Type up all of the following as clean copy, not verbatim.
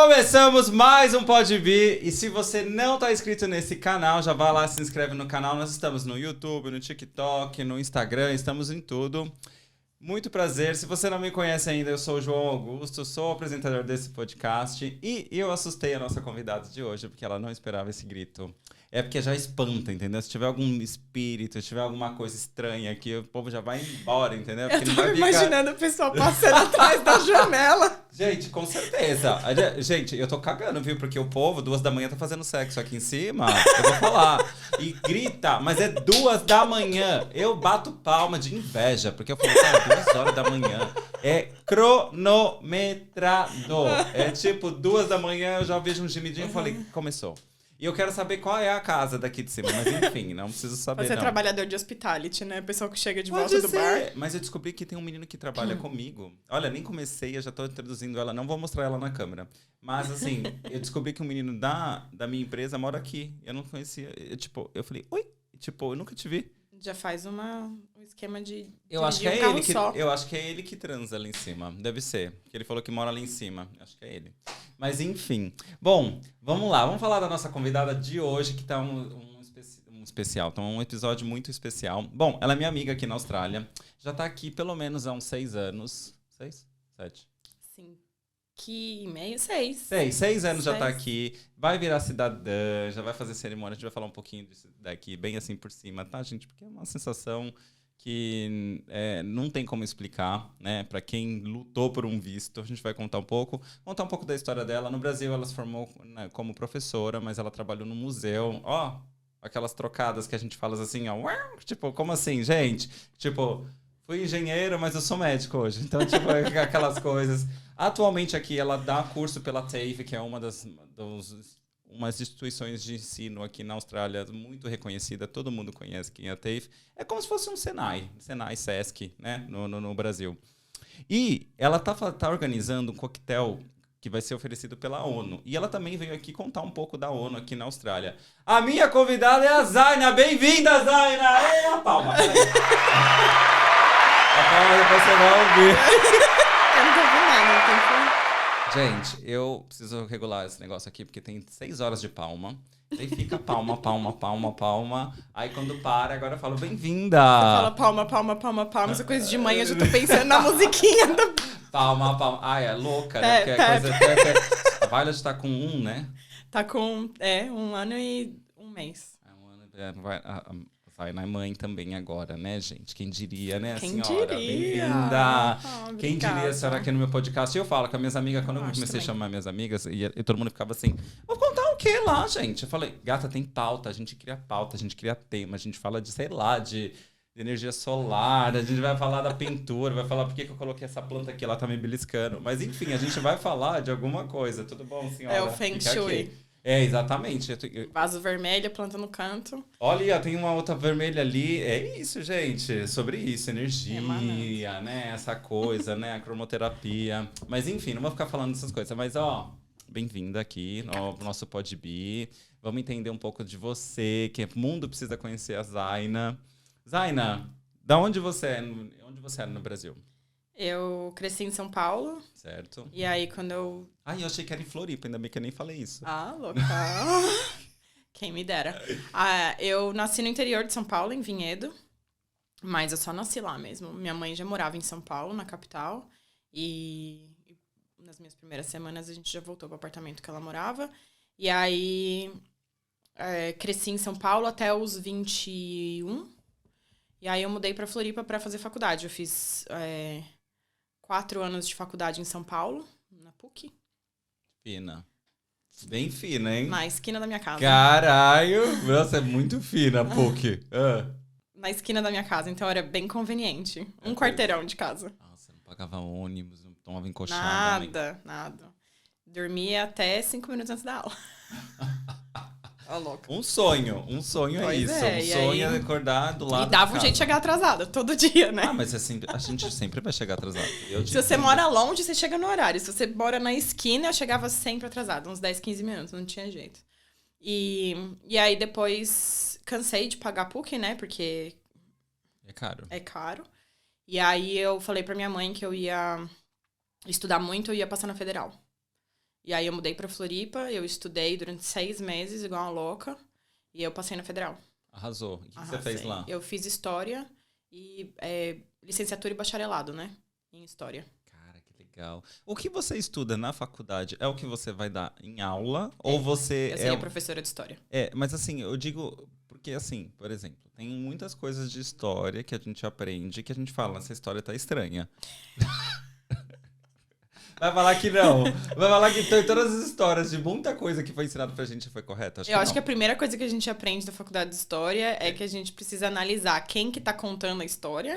Começamos mais um Pode Vir. E se você não tá inscrito nesse canal, já vai lá, se inscreve no canal. Nós estamos no YouTube, no TikTok, no Instagram, estamos em tudo. Muito prazer. Se você não me conhece ainda, eu sou o João Augusto, sou o apresentador desse podcast. E eu assustei a nossa convidada de hoje, porque ela não esperava esse grito. É porque já espanta, entendeu? Se tiver algum espírito, se tiver alguma coisa estranha aqui, o povo já vai embora, entendeu? Porque eu tô imaginando o pessoal passando atrás da janela. Gente, com certeza. Gente, eu tô cagando, viu? Porque o povo, 2 da manhã, tá fazendo sexo aqui em cima. Eu vou falar. E grita, mas é 2 da manhã. Eu bato palma de inveja, porque eu falo, cara, 2 horas da manhã. É cronometrado. É tipo 2 da manhã, eu já vejo um gemidinho e falei, começou. E eu quero saber qual é a casa daqui de cima, mas enfim, não preciso saber. Você é não. trabalhador de hospitality, né? Pessoal que chega de Pode volta do ser. bar. Mas eu descobri que tem um menino que trabalha comigo. Olha, nem comecei, eu já tô introduzindo ela, não vou mostrar ela na câmera. Mas assim, eu descobri que um menino da minha empresa mora aqui. Eu não conhecia. Eu falei, oi? Eu nunca te vi. Já faz um esquema de Eu acho que dirigir um carro só. eu acho que é ele que transa ali em cima. Deve ser. Porque ele falou que mora ali em cima. Acho que é ele. Mas enfim. Bom, vamos lá. Vamos falar da nossa convidada de hoje, que tá um especial. Tá um episódio muito especial. Bom, ela é minha amiga aqui na Austrália. Já tá aqui pelo menos há uns 6 anos. 6? 7? Sim. Que meio 6. 6 anos já tá aqui. Vai virar cidadã, já vai fazer cerimônia. A gente vai falar um pouquinho disso daqui, bem assim por cima, tá, gente? Porque é uma sensação que não tem como explicar, né? Pra quem lutou por um visto, a gente vai contar um pouco da história dela. No Brasil, ela se formou, né, como professora, mas ela trabalhou no museu. Ó, aquelas trocadas que a gente fala assim, ó. Tipo, como assim, gente? Tipo, fui engenheiro, mas eu sou médico hoje. Então, tipo, aquelas coisas. Atualmente aqui ela dá curso pela TAFE, que é umas instituições de ensino aqui na Austrália muito reconhecida. Todo mundo conhece quem é a TAFE. É como se fosse um Senai, Sesc, né, no Brasil. E ela tá organizando um coquetel que vai ser oferecido pela ONU. E ela também veio aqui contar um pouco da ONU aqui na Austrália. A minha convidada é a Zaina. Bem-vinda, Zaina! Ei, a palma! A palma depois você vai ouvir. Eu não tô ouvindo nada, não tem como. Gente, eu preciso regular esse negócio aqui, porque tem 6 horas de palma. Aí fica palma, palma, palma, palma. Aí quando para, agora eu falo bem-vinda. Você fala palma, palma, palma, palma. Essa coisa de manhã, eu já tô pensando na musiquinha do... Palma, palma. Ai, é louca, né? Porque é coisa... A Violet tá com 1, né? Tá com, 1 ano e 1 mês. Vai na mãe também agora, né, gente? Quem diria, né, Quem senhora? diria? Bem-vinda! Quem Obrigada. diria a senhora aqui no meu podcast? Eu falo com as minhas amigas, quando eu comecei também. a chamar minhas amigas, e todo mundo ficava assim, vou contar o quê lá, gente? Eu falei, gata, tem pauta, a gente cria pauta, a gente cria tema, a gente fala de, sei lá, de energia solar, a gente vai falar da pintura, vai falar por que eu coloquei essa planta aqui, ela tá me beliscando. Mas enfim, a gente vai falar de alguma coisa. Tudo bom, senhora? É o Feng Shui. É, exatamente. Vaso vermelho, planta no canto. Olha, tem uma outra vermelha ali. É isso, gente. Sobre isso, energia, né? Essa coisa, né? A cromoterapia. Mas enfim, não vou ficar falando dessas coisas. Mas, ó, bem-vinda aqui no nosso Pode Vir. Vamos entender um pouco de você, que o mundo precisa conhecer a Zaina. Zaina, da onde você é? Onde você era no Brasil? Eu cresci em São Paulo. Certo. E aí, quando eu... Ai, eu achei que era em Floripa, ainda bem que eu nem falei isso. Ah, louca. Quem me dera. Eu nasci no interior de São Paulo, em Vinhedo. Mas eu só nasci lá mesmo. Minha mãe já morava em São Paulo, na capital. E nas minhas primeiras semanas a gente já voltou pro apartamento que ela morava. E aí cresci em São Paulo até os 21. E aí eu mudei pra Floripa pra fazer faculdade. Eu fiz 4 anos de faculdade em São Paulo, na PUC. Fina. Bem fina, hein? Na esquina da minha casa. Caralho! Nossa, é muito fina a PUC. Na esquina da minha casa, então era bem conveniente. Um quarteirão de casa. Nossa, não pagava ônibus, não tomava encoxada. Nada. Dormia até 5 minutos antes da aula. Ó, louca. Um sonho é Pois isso. é, Um e sonho aí- é acordar do lado E dava de um casa. jeito de chegar atrasada, todo dia, né? Ah, mas a gente sempre vai chegar atrasado. Se você mora longe, você chega no horário. Se você mora na esquina, eu chegava sempre atrasada, uns 10, 15 minutos, não tinha jeito. E aí depois cansei de pagar PUC, né? Porque É caro. é caro. E aí eu falei pra minha mãe que eu ia estudar muito e ia passar na Federal. E aí eu mudei pra Floripa, eu estudei durante 6 meses, igual uma louca. E eu passei na Federal. Arrasou. O que você fez lá? Eu fiz História e licenciatura e bacharelado, né? Em História. Cara, que legal. O que você estuda na faculdade é o que você vai dar em aula? Ou você Eu seria professora de História. Mas assim, eu digo... Porque assim, por exemplo, tem muitas coisas de história que a gente aprende que a gente fala, essa história tá estranha. Vai falar que não. Vai falar que todas as histórias de muita coisa que foi ensinada pra gente foi correta? Eu acho que a primeira coisa que a gente aprende da faculdade de História é que a gente precisa analisar quem que tá contando a história,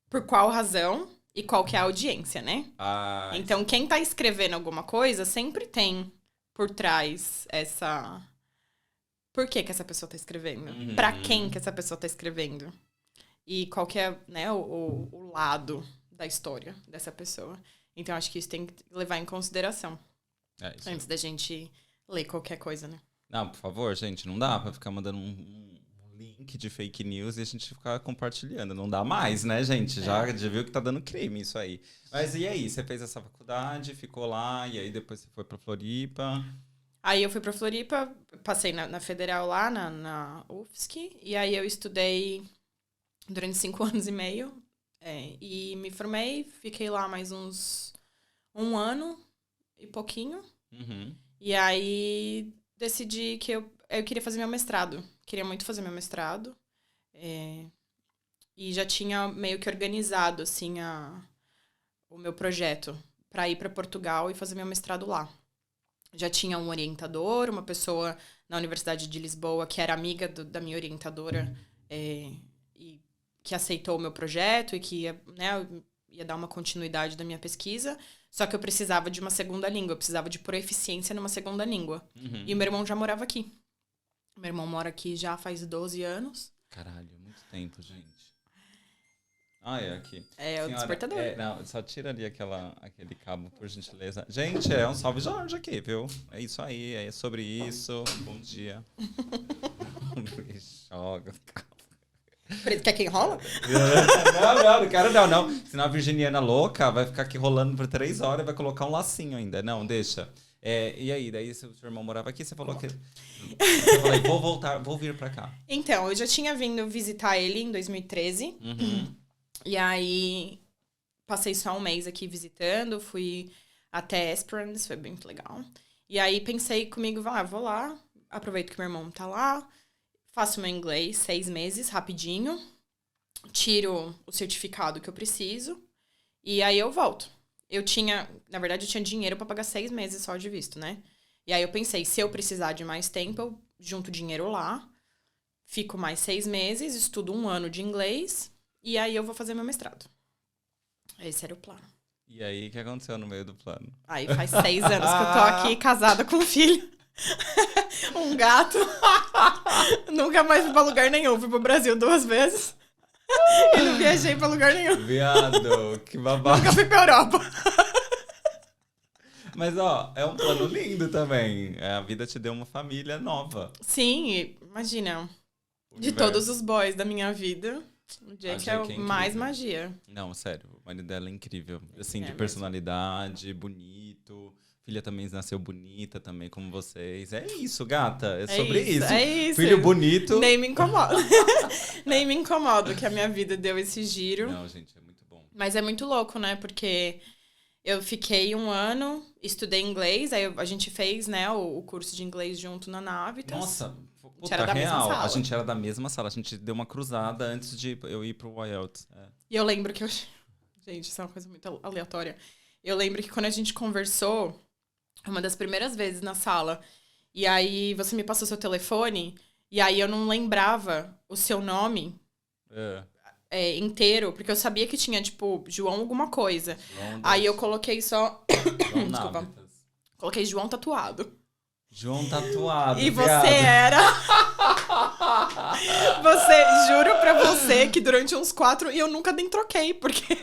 por qual razão e qual que é a audiência, né? Então, quem tá escrevendo alguma coisa sempre tem por trás essa... Por que essa pessoa tá escrevendo? Pra quem que essa pessoa tá escrevendo? E qual que é, né, o lado da história dessa pessoa. Então, acho que isso tem que levar em consideração. Antes da gente ler qualquer coisa, né? Não, por favor, gente, não dá pra ficar mandando um link de fake news e a gente ficar compartilhando. Não dá mais, né, gente? Já viu que tá dando crime isso aí. Mas e aí? Você fez essa faculdade, ficou lá, e aí depois você foi pra Floripa... Aí eu fui pra Floripa, passei na Federal lá, na UFSC, e aí eu estudei durante 5 anos e meio, e me formei, fiquei lá mais um ano e pouquinho, e aí decidi que eu queria fazer meu mestrado, queria muito fazer meu mestrado, e já tinha meio que organizado, assim, o meu projeto para ir para Portugal e fazer meu mestrado lá. Já tinha um orientador, uma pessoa na Universidade de Lisboa que era amiga da minha orientadora e que aceitou o meu projeto e que ia dar uma continuidade da minha pesquisa. Só que eu precisava de uma segunda língua, eu precisava de proeficiência numa segunda língua. E o meu irmão já morava aqui. Meu irmão mora aqui já faz 12 anos. Caralho, muito tempo, gente. É aqui. É o despertador. Não, só tira ali aquele cabo, por gentileza. Gente, é um salve Jorge aqui, viu? É isso aí, é sobre isso. Bom dia. Joga. Quer que enrola? Não quero não. Senão a virginiana louca vai ficar aqui rolando por 3 horas e vai colocar um lacinho ainda. Não, deixa. E aí, daí seu irmão morava aqui, você falou que... Eu falei, vou vir pra cá. Então, eu já tinha vindo visitar ele em 2013. E aí, passei só um mês aqui visitando, fui até Esperance, foi bem legal. E aí, pensei comigo, vou lá, aproveito que meu irmão tá lá, faço meu inglês 6 meses, rapidinho, tiro o certificado que eu preciso, e aí eu volto. Na verdade, eu tinha dinheiro pra pagar 6 meses só de visto, né? E aí eu pensei, se eu precisar de mais tempo, eu junto dinheiro lá, fico mais 6 meses, estudo 1 ano de inglês... E aí eu vou fazer meu mestrado. Esse era o plano. E aí, o que aconteceu no meio do plano? Aí faz 6 anos que eu tô aqui, casada com um filho. Um gato. Nunca mais fui pra lugar nenhum. Fui pro Brasil 2 vezes. E não viajei pra lugar nenhum. Viado, que babado. Nunca fui pra Europa. Mas, é um plano lindo também. A vida te deu uma família nova. Sim, imagina. De todos os boys da minha vida... O Jake é mais magia. Não, sério, o marido dela é incrível. Assim, de personalidade, bonito. Filha também nasceu bonita também, como vocês. É isso, gata. É sobre isso. É isso. Filho bonito. Nem me incomoda. Nem me incomodo que a minha vida deu esse giro. Não, gente, é muito bom. Mas é muito louco, né? Porque eu fiquei 1 ano, estudei inglês. Aí a gente fez, né, o curso de inglês junto na Navitas. Nossa, a gente era da mesma sala. A gente era da mesma sala. A gente deu uma cruzada antes de eu ir pro IELTS. E eu lembro que Gente, isso é uma coisa muito aleatória. Eu lembro que quando a gente conversou, uma das primeiras vezes na sala, e aí você me passou seu telefone, e aí eu não lembrava o seu nome inteiro, porque eu sabia que tinha, tipo, João alguma coisa. Aí eu coloquei só... Desculpa. Coloquei João tatuado. João tatuado, e você era... Juro pra você que durante uns 4... E eu nunca nem troquei, porque...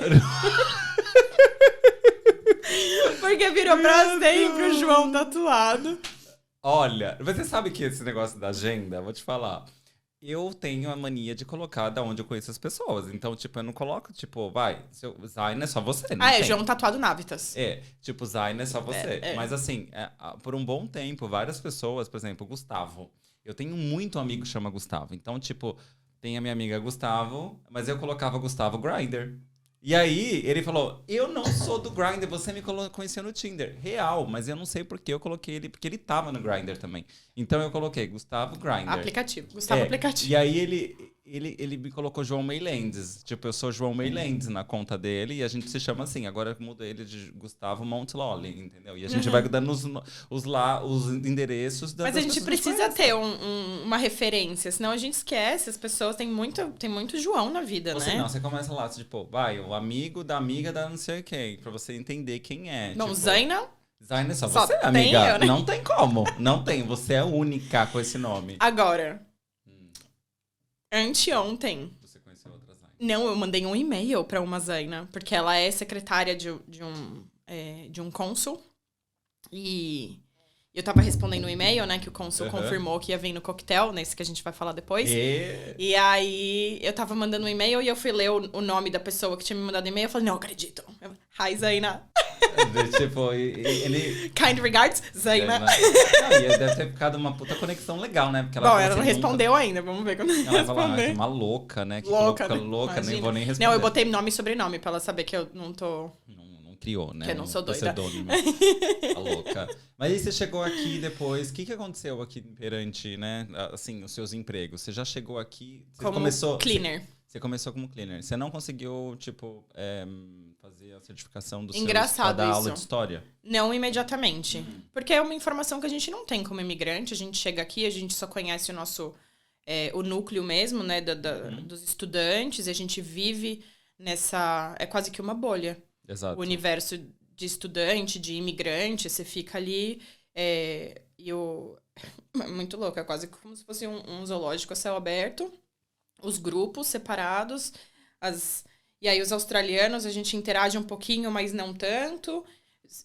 Porque virou pra sempre o João tatuado. Olha, você sabe que esse negócio da agenda, vou te falar. eu tenho a mania de colocar da onde eu conheço as pessoas. Então, tipo, eu não coloco, tipo, Zayn é só você, não tem. João tatuado Navitas. Tipo, Zayn é só você. Mas assim, por um bom tempo, várias pessoas, por exemplo, Gustavo. Eu tenho muito amigo que chama Gustavo. Então, tipo, tem a minha amiga Gustavo, mas eu colocava Gustavo Grindr. E aí, ele falou, eu não sou do Grindr, você me conheceu no Tinder. Real, mas eu não sei por que eu coloquei ele, porque ele tava no Grindr também. Então eu coloquei Gustavo Grindr. Aplicativo. Gustavo Aplicativo. E aí ele me colocou João Meilendes. Tipo, eu sou João Meilendes na conta dele e a gente se chama assim. Agora eu mudo ele de Gustavo Montlolli, entendeu? E a gente vai dando os endereços das Mas a gente pessoas precisa ter uma referência, senão a gente esquece. As pessoas têm muito João na vida, Ou né? senão, você começa lá, tipo, o amigo da amiga da não sei quem, pra você entender quem é. Bom, tipo, Zaina... Zayn é só Só você, tem amiga. eu, né? Não tem como. Não tem. Você é única com esse nome. Agora, anteontem... Você conheceu outra Zayn. Não, eu mandei um e-mail pra uma Zaina, porque ela é secretária de um cônsul. E eu tava respondendo um e-mail, né, que o cônsul confirmou que ia vir no coquetel, nesse que a gente vai falar depois. E aí eu tava mandando um e-mail e eu fui ler o nome da pessoa que tinha me mandado e-mail. Eu falei, não acredito. Hi, Zaina. Tipo, ele... Kind regards, Zaina. Não, e deve ter ficado uma puta conexão legal, né? Porque Bom, ela não respondeu ainda, vamos ver quando ela responder. Ela uma louca, né? Que louca, né? Louca, nem vou nem responder. Não, eu botei nome e sobrenome pra ela saber que eu não tô... Não criou, né? Que eu não sou doida. A louca. Mas aí você chegou aqui depois, o que aconteceu aqui perante, né? Assim, os seus empregos. Você já chegou aqui... Como cleaner. Você começou como cleaner. Você não conseguiu, tipo, fazer a certificação do Engraçado da isso. aula de história? Não imediatamente. Porque é uma informação que a gente não tem como imigrante. A gente chega aqui, a gente só conhece o nosso... o núcleo mesmo, né? Dos estudantes. E a gente vive nessa... É quase que uma bolha. Exato. O universo de estudante, de imigrante. Você fica ali... Muito louco. É quase como se fosse um zoológico a céu aberto. Os grupos separados, e aí os australianos a gente interage um pouquinho, mas não tanto,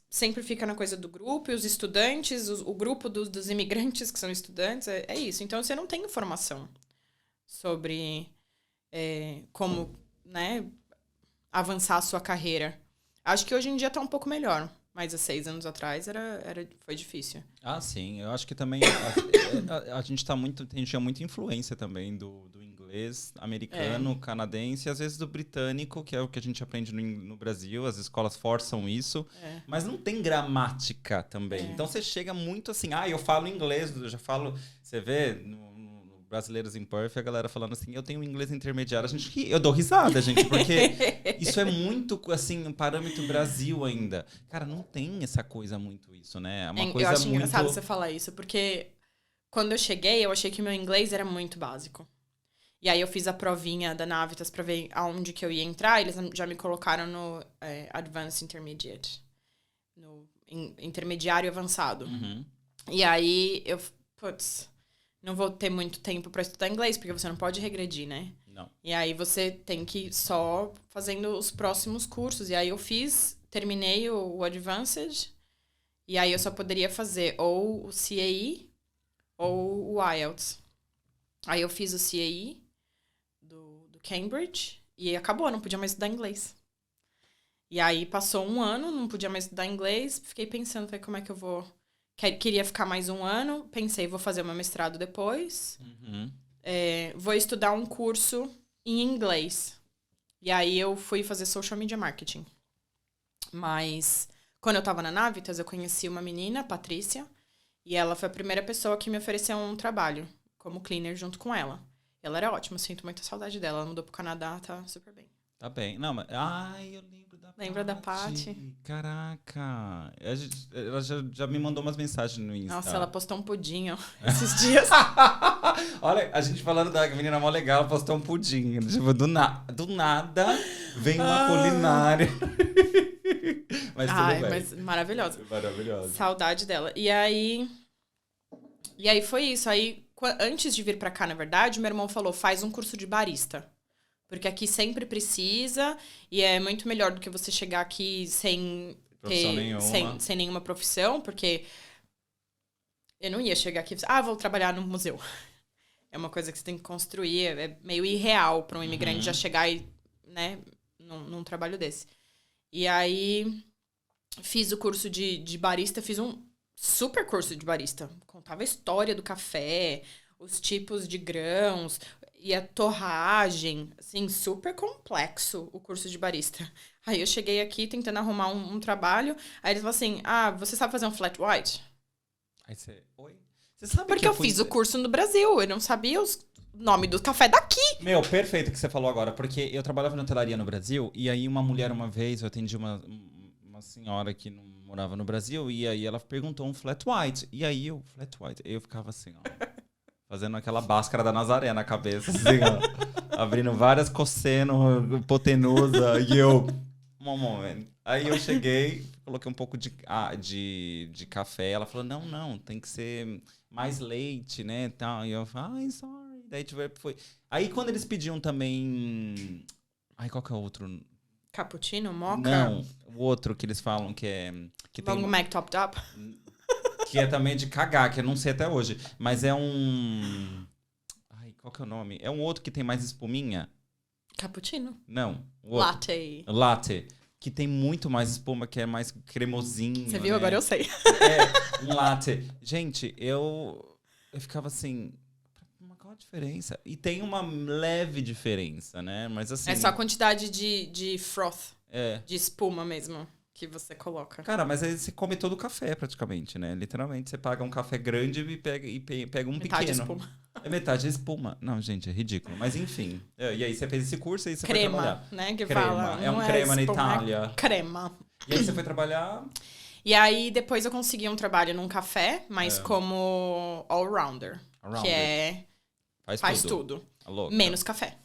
sempre fica na coisa do grupo, e os estudantes, o grupo dos imigrantes que são estudantes, é isso. Então você não tem informação sobre como, né, avançar a sua carreira. Acho que hoje em dia tá um pouco melhor, mas há 6 anos atrás foi difícil. Ah, sim. Eu acho que também a gente tinha muita influência também do inglês americano, canadense, e às vezes do britânico, que é o que a gente aprende no Brasil. As escolas forçam isso. Mas não tem gramática também. Então você chega muito assim, eu falo inglês, eu já falo... Você vê no Brasileiros em Perth, a galera falando assim, eu tenho inglês intermediário. Eu dou risada, gente, porque isso é muito, assim, um parâmetro Brasil ainda. Cara, não tem essa coisa muito isso, né? É uma coisa eu acho muito... engraçado você falar isso, porque quando eu cheguei, eu achei que o meu inglês era muito básico. E aí eu fiz a provinha da Navitas pra ver aonde que eu ia entrar, eles já me colocaram no Advanced Intermediate, no intermediário avançado. E aí eu, não vou ter muito tempo pra estudar inglês, porque você não pode regredir, né? Não. E aí você tem que ir só fazendo os próximos cursos. E aí eu terminei o Advanced, e aí eu só poderia fazer ou o CAE ou o IELTS. Aí eu fiz o CAE do Cambridge e acabou, não podia mais estudar inglês. E aí passou 1 ano, não podia mais estudar inglês, fiquei pensando, como é que eu vou... Queria ficar mais 1 ano, pensei, vou fazer o meu mestrado depois, vou estudar um curso em inglês. E aí eu fui fazer Social Media Marketing. Mas quando eu tava na Navitas, eu conheci uma menina, Patrícia, e ela foi a primeira pessoa que me ofereceu um trabalho como cleaner junto com ela. Ela era ótima, sinto muita saudade dela. Ela mudou pro Canadá, tá super bem. Tá bem. Não, mas... eu lembro da Lembra da Paty? Caraca. Ela já me mandou umas mensagens no Insta. Nossa, ela postou um pudim, esses dias. Olha, a gente falando da menina mó legal, ela postou um pudim. Tipo, do nada vem uma culinária. Mas tudo bem. Mas maravilhosa. Maravilhosa. Saudade dela. E aí foi isso. Aí, antes de vir pra cá, na verdade, meu irmão falou, faz um curso de barista. Porque aqui sempre precisa, e é muito melhor do que você chegar aqui sem nenhuma profissão, porque eu não ia chegar aqui e vou trabalhar no museu. É uma coisa que você tem que construir. É meio irreal para um imigrante já chegar e, né, num trabalho desse. E aí, fiz o curso de barista. Fiz um super curso de barista. Contava a história do café, os tipos de grãos e a torragem. Assim, super complexo o curso de barista. Aí eu cheguei aqui tentando arrumar um trabalho. Aí eles falaram assim, você sabe fazer um flat white? Aí você... Oi? Você sabe Porque eu fiz o curso no Brasil. Eu não sabia o nome do café daqui. Meu, perfeito o que você falou agora. Porque eu trabalhava na hotelaria no Brasil. E aí uma mulher uma vez, eu atendi uma senhora que não morava no Brasil. E aí ela perguntou um flat white. E aí flat white. Eu ficava assim, ó. Fazendo aquela báscara da Nazaré na cabeça. Assim, ó. Abrindo várias cosseno, hipotenusa. E eu... Um momento. Aí eu cheguei, coloquei um pouco de café. Ela falou, não, tem que ser mais leite, né? Tal. E eu falei, sorry. Daí foi. Aí quando eles pediam também... Ai, qual que é o outro? Cappuccino, mocha? Não, o outro que eles falam que é... Que Long tem... Mac Topped Up? Que é também de cagar, que eu não sei até hoje. Mas é um... Ai, qual que é o nome? É um outro que tem mais espuminha. Cappuccino. Não. O outro. Latte. Que tem muito mais espuma, que é mais cremosinho. Você viu? Né? Agora eu sei. Um latte. Gente, eu ficava assim... Qual a diferença? E tem uma leve diferença, né? Mas assim... É só a quantidade de froth. É. De espuma mesmo. Que você coloca. Cara, mas aí você come todo o café praticamente, né? Literalmente, você paga um café grande e pega um metade pequeno. Espuma. É metade espuma. Não, gente, é ridículo. Mas enfim. E aí você fez esse curso e aí você crema, foi trabalhar. Né? Que crema. fala. É um crema na Itália. É crema. E aí você foi trabalhar... E aí depois eu consegui um trabalho num café, mas como all-rounder. Que é... Faz tudo. Menos café.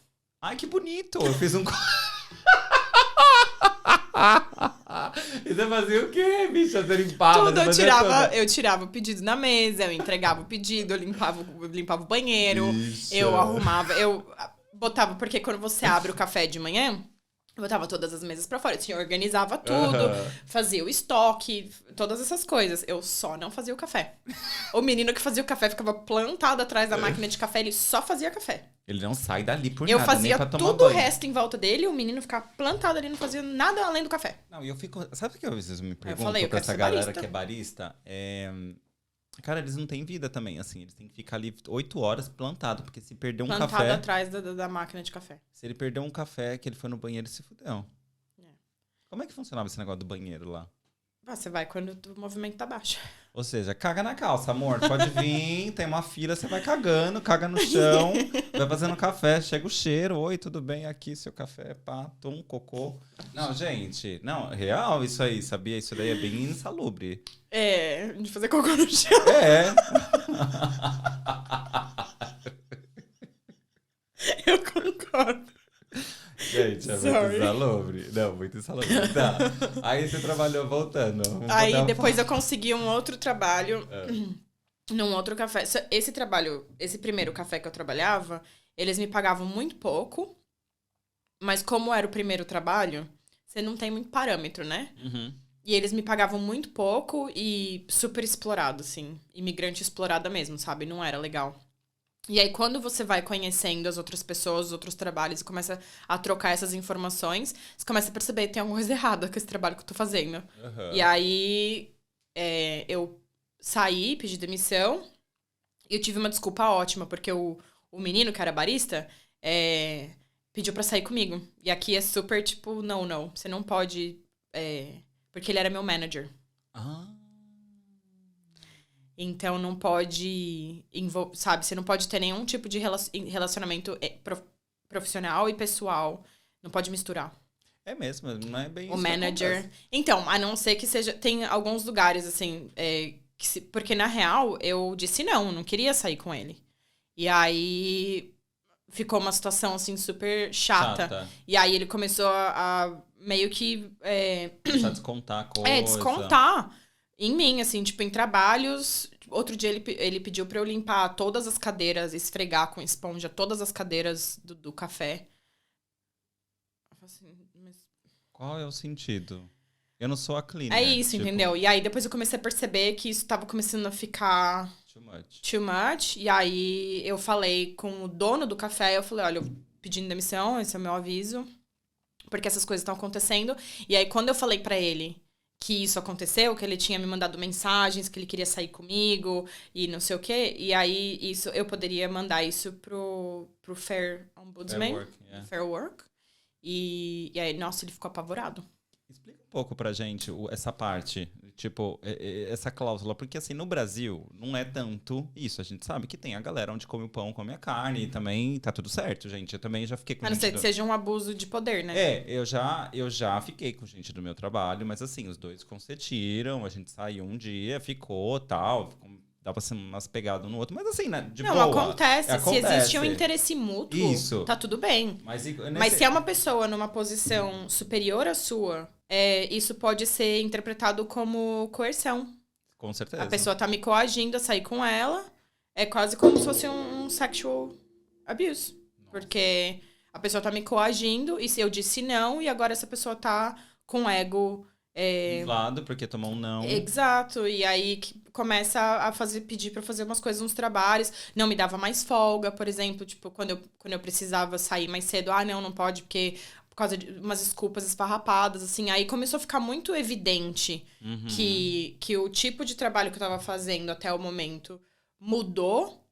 Ai, que bonito. Eu fiz um... E você fazia o quê, bicha? Você limpava? Tudo, eu tirava o pedido na mesa, eu entregava o pedido, eu limpava o banheiro, eu arrumava, eu botava, porque quando você abre o café de manhã, eu botava todas as mesas pra fora, eu organizava tudo, fazia o estoque, todas essas coisas. Eu só não fazia o café. O menino que fazia o café ficava plantado atrás da máquina de café, ele só fazia café. Ele não sai dali por nada, nem pra tomar tudo o resto em volta dele, o menino ficava plantado ali, não fazia nada além do café. Não, e eu fico... Sabe o que às vezes me pergunto pra essa galera que é barista? Cara, eles não têm vida também, assim. Eles têm que ficar ali 8 horas plantado, porque se perder um café... Plantado atrás da máquina de café. Se ele perder um café, que ele foi no banheiro, ele se fudeu. Como é que funcionava esse negócio do banheiro lá? Você vai quando o movimento tá baixo. Ou seja, caga na calça, amor. Pode vir, tem uma fila, você vai cagando, caga no chão, vai fazendo café, chega o cheiro. Oi, tudo bem? Aqui seu café, pá, cocô. Não, gente, não, real isso aí, sabia? Isso daí é bem insalubre. De fazer cocô no chão. Eu concordo. Gente, é muito insalubre. Não, muito insalubre. Tá. Aí você trabalhou voltando. Aí depois eu consegui um outro trabalho num outro café. Esse primeiro café que eu trabalhava, eles me pagavam muito pouco. Mas como era o primeiro trabalho, você não tem muito parâmetro, né? Uhum. E eles me pagavam muito pouco e super explorado, assim. Imigrante explorada mesmo, sabe? Não era legal. E aí, quando você vai conhecendo as outras pessoas, os outros trabalhos, e começa a trocar essas informações, você começa a perceber que tem alguma coisa errada com esse trabalho que eu tô fazendo. Uhum. E aí, eu saí, pedi demissão, e eu tive uma desculpa ótima, porque o menino, que era barista, pediu pra sair comigo. E aqui é super, tipo, não, você não pode... porque ele era meu manager. Então, não pode, sabe? Você não pode ter nenhum tipo de relacionamento profissional e pessoal. Não pode misturar. É mesmo, não é bem o manager. Então, a não ser que seja... Tem alguns lugares, assim... porque, na real, eu disse não queria sair com ele. E aí, ficou uma situação, assim, super chata. E aí, ele começou a meio que... Começar a descontar coisa. Descontar. Em mim, assim, tipo, em trabalhos... Outro dia ele pediu pra eu limpar todas as cadeiras, esfregar com esponja todas as cadeiras do café. Eu falei assim, mas... Qual é o sentido? Eu não sou a cleaner. É isso, tipo, entendeu? E aí depois eu comecei a perceber que isso tava começando a ficar too much. E aí eu falei com o dono do café, eu falei, olha, eu pedindo demissão, esse é o meu aviso, porque essas coisas estão acontecendo. E aí quando eu falei pra ele que isso aconteceu, que ele tinha me mandado mensagens, que ele queria sair comigo e não sei o quê, e aí isso eu poderia mandar isso pro Fair Ombudsman, Fair Work. E aí, nossa, ele ficou apavorado. Explica um pouco pra gente essa parte, tipo, essa cláusula, porque assim, no Brasil não é tanto isso, a gente sabe que tem a galera onde come o pão, come a carne, e também tá tudo certo, gente, eu também já fiquei com A não ser que seja um abuso de poder, né? eu já fiquei com gente do meu trabalho, mas assim, os dois consentiram, a gente saiu um dia, ficou, tal, dava assim, umas pegadas um no outro, mas assim, né, de boa. Não, acontece. Se existe um interesse mútuo, isso. Tá tudo bem. Mas se é uma pessoa numa posição superior à sua, isso pode ser interpretado como coerção. Com certeza. A pessoa tá me coagindo a sair com ela, é quase como se fosse um sexual abuse. Nossa. Porque a pessoa tá me coagindo, e se eu disse não, e agora essa pessoa tá com ego... inflado, porque tomou um não. Exato, e aí que começa a pedir pra fazer umas coisas nos trabalhos, não me dava mais folga, por exemplo, tipo, quando eu precisava sair mais cedo, não pode, porque por causa de umas desculpas esfarrapadas, assim, aí começou a ficar muito evidente que o tipo de trabalho que eu tava fazendo até o momento mudou,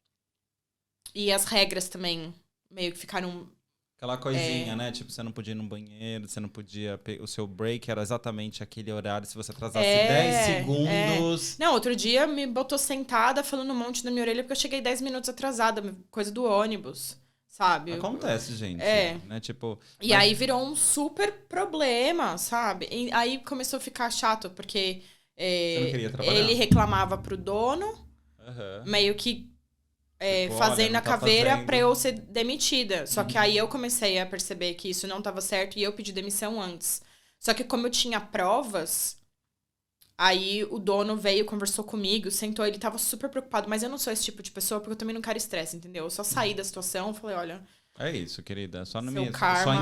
e as regras também meio que ficaram... Aquela coisinha, né? Tipo, você não podia ir no banheiro, você não podia... O seu break era exatamente aquele horário. Se você atrasasse 10 segundos... Não, outro dia me botou sentada falando um monte na minha orelha porque eu cheguei 10 minutos atrasada. Coisa do ônibus, sabe? Acontece, gente. Né? Tipo, e aí virou um super problema, sabe? E aí começou a ficar chato, porque você não queria trabalhar. Ele reclamava pro dono, meio que... fazendo a caveira pra eu ser demitida. Só que aí eu comecei a perceber que isso não tava certo e eu pedi demissão antes. Só que como eu tinha provas, aí o dono veio, conversou comigo, sentou, ele tava super preocupado. Mas eu não sou esse tipo de pessoa, porque eu também não quero estresse, entendeu? Eu só saí da situação, falei, olha... É isso, querida. Só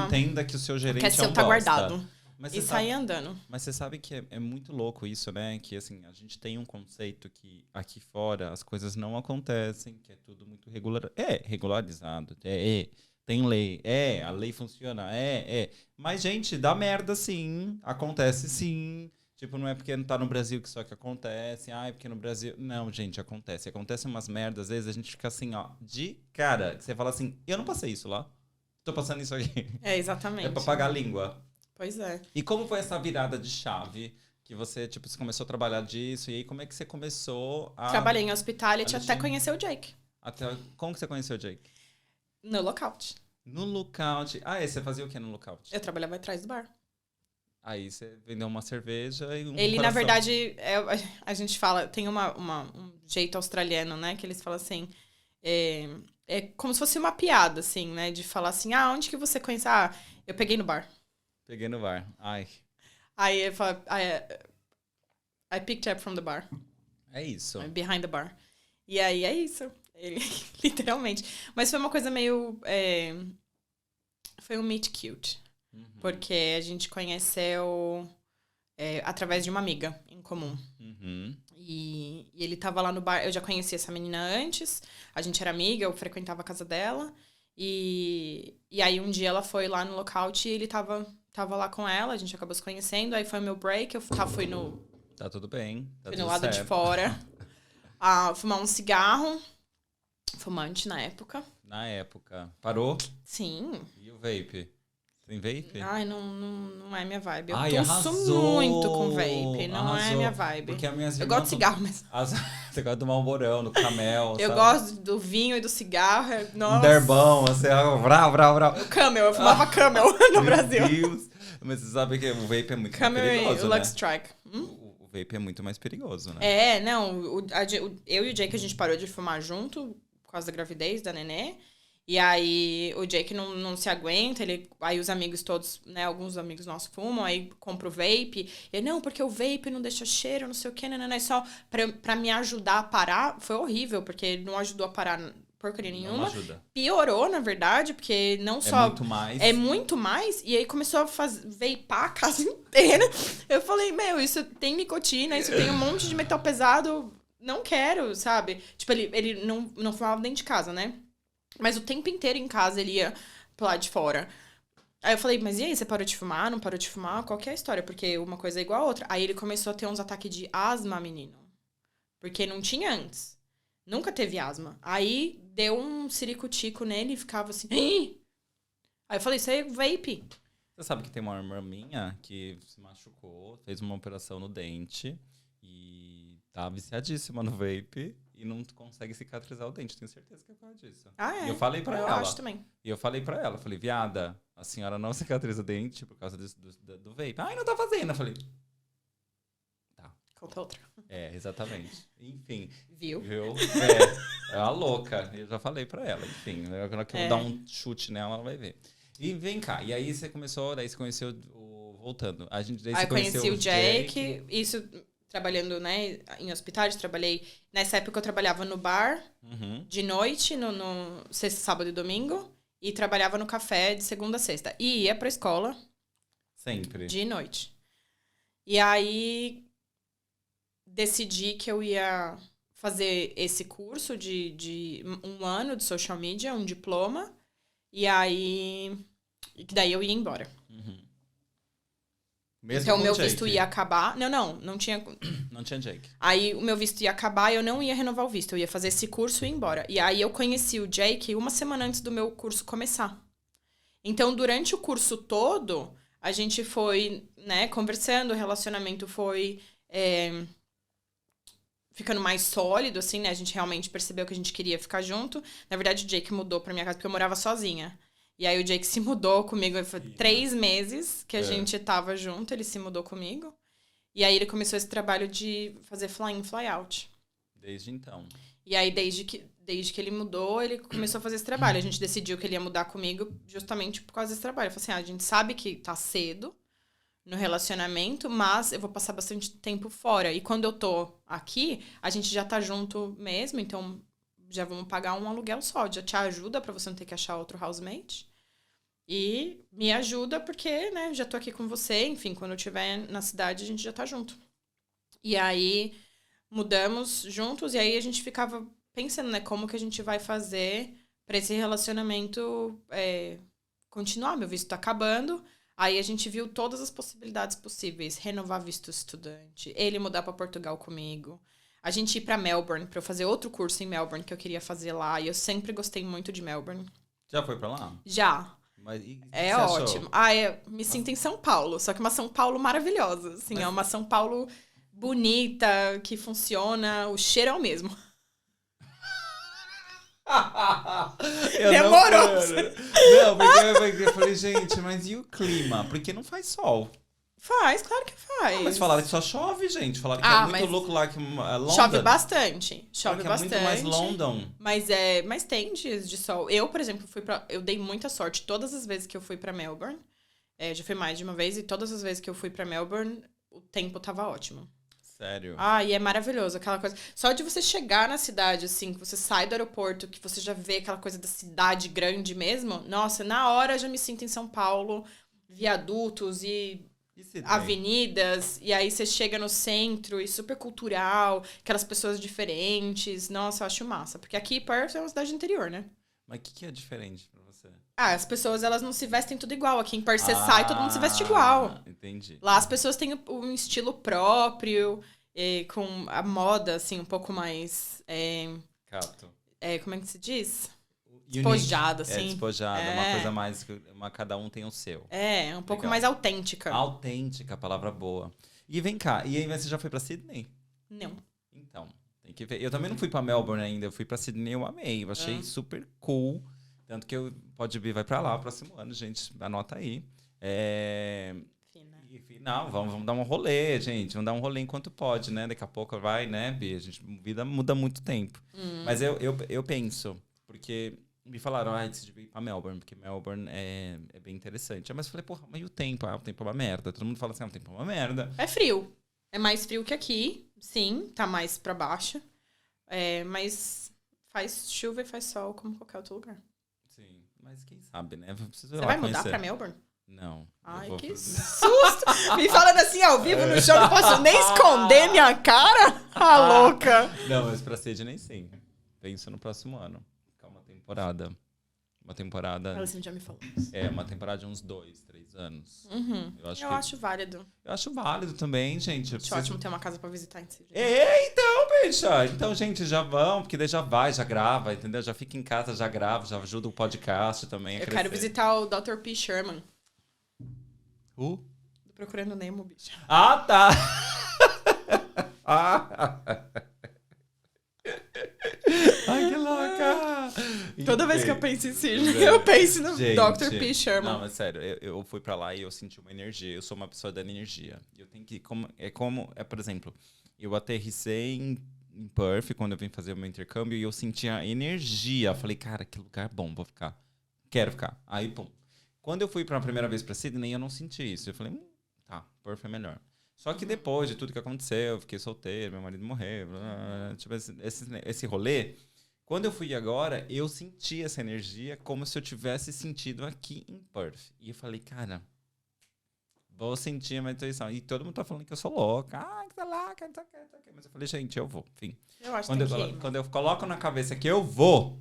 entenda que o seu gerente é um bosta. Tá guardado. Mas e sair andando. Mas você sabe que é muito louco isso, né? Que assim, a gente tem um conceito que aqui fora as coisas não acontecem, que é tudo muito regularizado. Tem lei. A lei funciona. Mas, gente, dá merda sim. Acontece sim. Tipo, não é porque não tá no Brasil que só que acontece. Porque no Brasil... Não, gente, acontece. Acontecem umas merdas. Às vezes a gente fica assim, ó, de cara. Que você fala assim, eu não passei isso lá. Tô passando isso aqui. Exatamente. É pra pagar a língua. Pois é. E como foi essa virada de chave que você, tipo, você começou a trabalhar disso? E aí, como é que você começou a... Trabalhei em hospitality até conhecer o Jake. Como que você conheceu o Jake? No Lookout. No Lookout. Você fazia o que no Lookout? Eu trabalhava atrás do bar. Aí você vendeu uma cerveja e um Ele, coração. na verdade, a gente fala... Tem um jeito australiano, né? Que eles falam assim... É como se fosse uma piada, assim, né? De falar assim, onde que você conhece? Eu peguei no bar. Peguei no bar. Ai. Aí eu falo, I picked up from the bar. É isso. Behind the bar. E aí é isso. Ele, literalmente. Mas foi uma coisa meio... foi um meet cute. Porque a gente conheceu através de uma amiga em comum. E ele tava lá no bar. Eu já conhecia essa menina antes. A gente era amiga, eu frequentava a casa dela. E aí um dia ela foi lá no Lookout e ele tava lá com ela, a gente acabou se conhecendo, aí foi meu break, eu fui no... Tá tudo bem. Fui no lado de fora. Fumar um cigarro. Fumante na época. Na época. Parou? Sim. E o vape? Tem vape? Ai, não é minha vibe. Eu tuço arrasou, muito com vape. Não é minha vibe. Porque eu gosto de cigarro, mas... Você gosta do Malborão, do Camel, eu gosto do vinho e do cigarro. Nossa. Um derbão, assim, brau. O Camel, eu fumava Camel no Brasil. Meu Deus. Mas você sabe que o vape é muito mais perigoso, Camel e o né? Lux Strike. O vape é muito mais perigoso, né? Eu e o Jake, a gente parou de fumar junto por causa da gravidez da nenê. E aí o Jake não se aguenta, aí os amigos todos, né, alguns amigos nossos fumam, aí compra o vape. E não, porque o vape não deixa cheiro, não sei o que, só pra me ajudar a parar, foi horrível, porque ele não ajudou a parar porcaria Não nenhuma. ajuda. Piorou, na verdade, porque não É só... muito mais. É muito mais. E aí começou a vapear a casa inteira. Eu falei, meu, isso tem nicotina, isso tem um monte de metal pesado. Não quero, sabe? Tipo, ele não fumava dentro de casa, né? Mas o tempo inteiro em casa ele ia pro lado de fora. Aí eu falei, mas e aí, você parou de fumar? Não parou de fumar? Qual que é a história? Porque uma coisa é igual a outra. Aí ele começou a ter uns ataques de asma, menino. Porque não tinha antes. Nunca teve asma. Aí deu um ciricutico nele e ficava assim... Ih! Aí eu falei, isso aí é vape. Você sabe que tem uma irmã minha que se machucou, fez uma operação no dente e tá viciadíssima no vape e não consegue cicatrizar o dente. Tenho certeza que é por causa disso. Ah, é? E eu falei pra Eu ela. acho também. E eu falei pra ela, falei, viada, a senhora não cicatriza o dente por causa do vape. Ai, não tá fazendo. Eu falei, tá. Conta outra. É, exatamente. Enfim. Viu? É uma louca. Eu já falei pra ela, enfim. Agora que eu vou dar um chute nela, ela vai ver. E vem cá, e aí você começou, daí você conheceu voltando. Daí Aí você eu conheci o Jake, Jake. isso trabalhando, né, em hospitais, trabalhei... Nessa época eu trabalhava no bar, de noite, no sexta, sábado e domingo, e trabalhava no café de segunda a sexta. E ia pra escola. Sempre. De noite. E aí decidi que eu ia fazer esse curso de 1 ano de social media, um diploma. E aí... Daí eu ia embora. Mesmo então, com o meu Jake. visto ia acabar. Não tinha... Não tinha Jake. Aí, o meu visto ia acabar e eu não ia renovar o visto. Eu ia fazer esse curso e ir embora. E aí, eu conheci o Jake 1 semana antes do meu curso começar. Então, durante o curso todo, a gente foi, né, conversando, o relacionamento foi... ficando mais sólido, assim, né? A gente realmente percebeu que a gente queria ficar junto. Na verdade, o Jake mudou pra minha casa porque eu morava sozinha. E aí o Jake se mudou comigo. Foi 3 meses que a gente tava junto, ele se mudou comigo. E aí ele começou esse trabalho de fazer fly-in, fly-out. Desde então. E aí, desde que ele mudou, ele começou a fazer esse trabalho. A gente decidiu que ele ia mudar comigo justamente por causa desse trabalho. Eu falei assim, a gente sabe que tá cedo no relacionamento, mas eu vou passar bastante tempo fora. E quando eu tô aqui, a gente já tá junto mesmo, então já vamos pagar um aluguel só. Já te ajuda pra você não ter que achar outro housemate. E me ajuda porque, né, já tô aqui com você. Enfim, quando eu estiver na cidade, a gente já tá junto. E aí, mudamos juntos. E aí, a gente ficava pensando, né, como que a gente vai fazer pra esse relacionamento continuar. Meu visto tá acabando. Aí a gente viu todas as possibilidades possíveis. Renovar visto estudante. Ele mudar pra Portugal comigo. A gente ir pra Melbourne, pra eu fazer outro curso em Melbourne que eu queria fazer lá. E eu sempre gostei muito de Melbourne. Já foi pra lá? Já. Mas, e É você ótimo. achou? Me sinto em São Paulo. Só que uma São Paulo maravilhosa. Assim, é uma São Paulo bonita, que funciona. O cheiro é o mesmo. Demorou. Não, porque eu falei, gente, mas e o clima? Porque não faz sol. Faz, claro que faz. Mas falaram que só chove, gente. Falaram que é muito louco lá que London. Chove bastante. Falaram que é muito mais London. Mas tem dias de sol. Eu, por exemplo, eu dei muita sorte. Todas as vezes que eu fui pra Melbourne, já fui mais de uma vez, e todas as vezes que eu fui pra Melbourne, o tempo tava ótimo. Sério? E é maravilhoso, aquela coisa. Só de você chegar na cidade, assim, que você sai do aeroporto, que você já vê aquela coisa da cidade grande mesmo. Nossa, na hora eu já me sinto em São Paulo, viadutos e avenidas. E aí você chega no centro e super cultural, aquelas pessoas diferentes. Nossa, eu acho massa. Porque aqui Perth é uma cidade interior, né? Mas o que é diferente pra você? As pessoas, elas não se vestem tudo igual. Aqui em Perth você sai, todo mundo se veste igual. Entendi. Lá as pessoas têm um estilo próprio, com a moda, assim, um pouco mais... Cato. Como é que se diz? Unique. Despojada, assim. Despojada. Uma coisa mais... cada um tem o seu. Um pouco mais autêntica. Autêntica, palavra boa. E vem cá, e aí você já foi pra Sydney? Não. Então, tem que ver. Eu também não fui pra Melbourne ainda, eu fui pra Sydney, eu amei. Eu achei super cool. Tanto que pode vir, vai pra lá próximo ano, gente. Anota aí. Não, vamos dar um rolê, gente. Vamos dar um rolê enquanto pode, né? Daqui a pouco vai, né, Bia? A vida muda muito tempo. Mas eu penso, porque me falaram, você devia ir pra Melbourne, porque Melbourne é bem interessante. Mas eu falei, porra, mas e o tempo? O tempo é uma merda. Todo mundo fala assim, o tempo é uma merda. É frio. É mais frio que aqui, sim. Tá mais pra baixo. Mas faz chuva e faz sol como qualquer outro lugar. Sim, mas quem sabe, né? Você vai mudar pra Melbourne? Não. Ai, que susto! Me falando assim ao vivo no show, não posso nem esconder minha cara? Louca! Não, mas pra Sydney sim. Penso no próximo ano. Ficar uma temporada. Uma temporada... Ela já me falou. Uma temporada de uns 2, 3 anos. Uhum. Eu acho válido. Eu acho válido também, gente. Acho ótimo ter uma casa pra visitar em Sydney. Então, bicha. Então, gente, já vão, porque daí já vai, já grava, entendeu? Já fica em casa, já grava, já ajuda o podcast também a Eu crescer. quero visitar o Dr. P. Sherman. Tô procurando Nemo, bicho. Ah, tá. Ai, que louca. Toda vez que eu penso em Sydney, eu penso no Dr. P. Sherman. Não, mas sério, eu fui pra lá e eu senti uma energia. Eu sou uma pessoa da energia. Eu tenho que... por exemplo, eu aterrissei em Perth quando eu vim fazer o meu intercâmbio e eu senti a energia. Eu falei, cara, que lugar bom, vou ficar. Quero ficar. Aí, pum. Quando eu fui pela primeira vez pra Sydney, eu não senti isso. Eu falei, tá, Perth é melhor. Só que depois de tudo que aconteceu, eu fiquei solteiro, meu marido morreu, tipo, esse rolê. Quando eu fui agora, eu senti essa energia como se eu tivesse sentido aqui em Perth. E eu falei, cara, vou sentir a minha intuição. E todo mundo tá falando que eu sou louca. Que tá lá, que não tá aqui. Mas eu falei, gente, eu vou. Enfim. Eu acho quando eu coloco na cabeça que eu vou.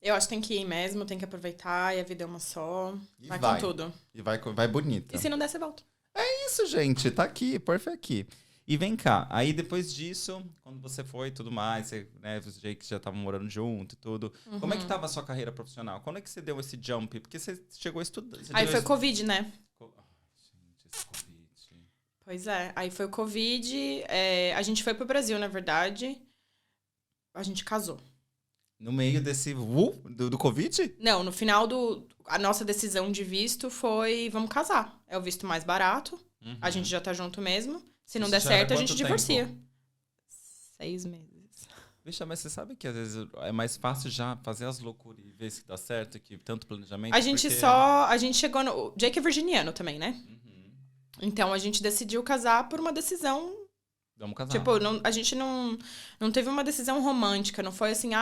Eu acho que tem que ir mesmo, tem que aproveitar, e a vida é uma só. Vai com tudo. E vai bonita. E se não der, você volta. É isso, gente. Tá aqui, Perth aqui. E vem cá, aí depois disso, quando você foi e tudo mais, você, né, os Jake já estavam morando junto e tudo. Uhum. Como é que tava a sua carreira profissional? Quando é que você deu esse jump? Porque você chegou a estudar. Aí foi Covid, né? Gente, esse Covid. Pois é, aí foi o Covid. A gente foi pro Brasil, na verdade. A gente casou. No meio desse do Covid? Não, no final a nossa decisão de visto foi, vamos casar. É o visto mais barato. Uhum. A gente já tá junto mesmo. Se não der certo, a gente divorcia. 6 meses. Vixa, mas você sabe que às vezes é mais fácil já fazer as loucuras e ver se dá certo que tanto planejamento? A gente chegou no... O Jake é virginiano também, né? Uhum. Então, a gente decidiu casar por uma decisão... Vamos casar. Tipo, a gente não teve uma decisão romântica. Não foi assim,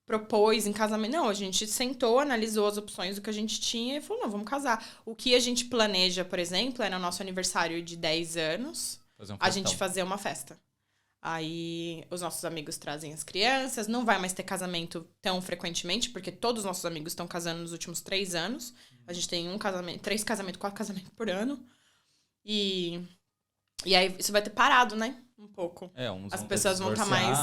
propôs em casamento. Não, a gente sentou, analisou as opções do que a gente tinha e falou, não, vamos casar. O que a gente planeja, por exemplo, é no nosso aniversário de 10 anos, a gente fazer uma festa. Aí os nossos amigos trazem as crianças, não vai mais ter casamento tão frequentemente, porque todos os nossos amigos estão casando nos últimos 3 anos. A gente tem 3 casamentos, 4 casamentos por ano. E aí isso vai ter parado, né? Um pouco. As pessoas vão estar mais...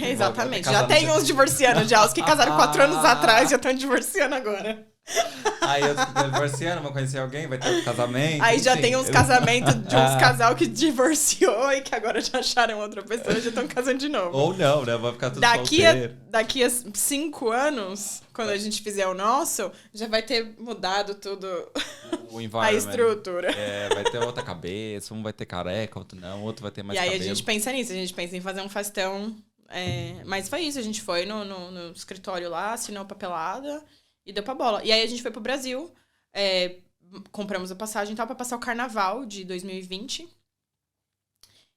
exatamente. Já tem uns divorciando já. Os que casaram 4 anos atrás já estão divorciando agora. Aí eu divorciando, vou conhecer alguém, vai ter um casamento. Aí já tem uns casamentos de uns casal que divorciou e que agora já acharam outra pessoa e já estão casando de novo. Ou não, né? Vai ficar tudo solteiro. Daqui a 5 anos, quando a gente fizer o nosso, já vai ter mudado tudo a estrutura. Vai ter outra cabeça, um vai ter careca, outro não, outro vai ter mais cabelo. E aí a gente pensa nisso, a gente pensa em fazer um festão. Mas foi isso, a gente foi no escritório lá, assinou a papelada... E deu pra bola. E aí a gente foi pro Brasil, compramos a passagem e tal, pra passar o carnaval de 2020.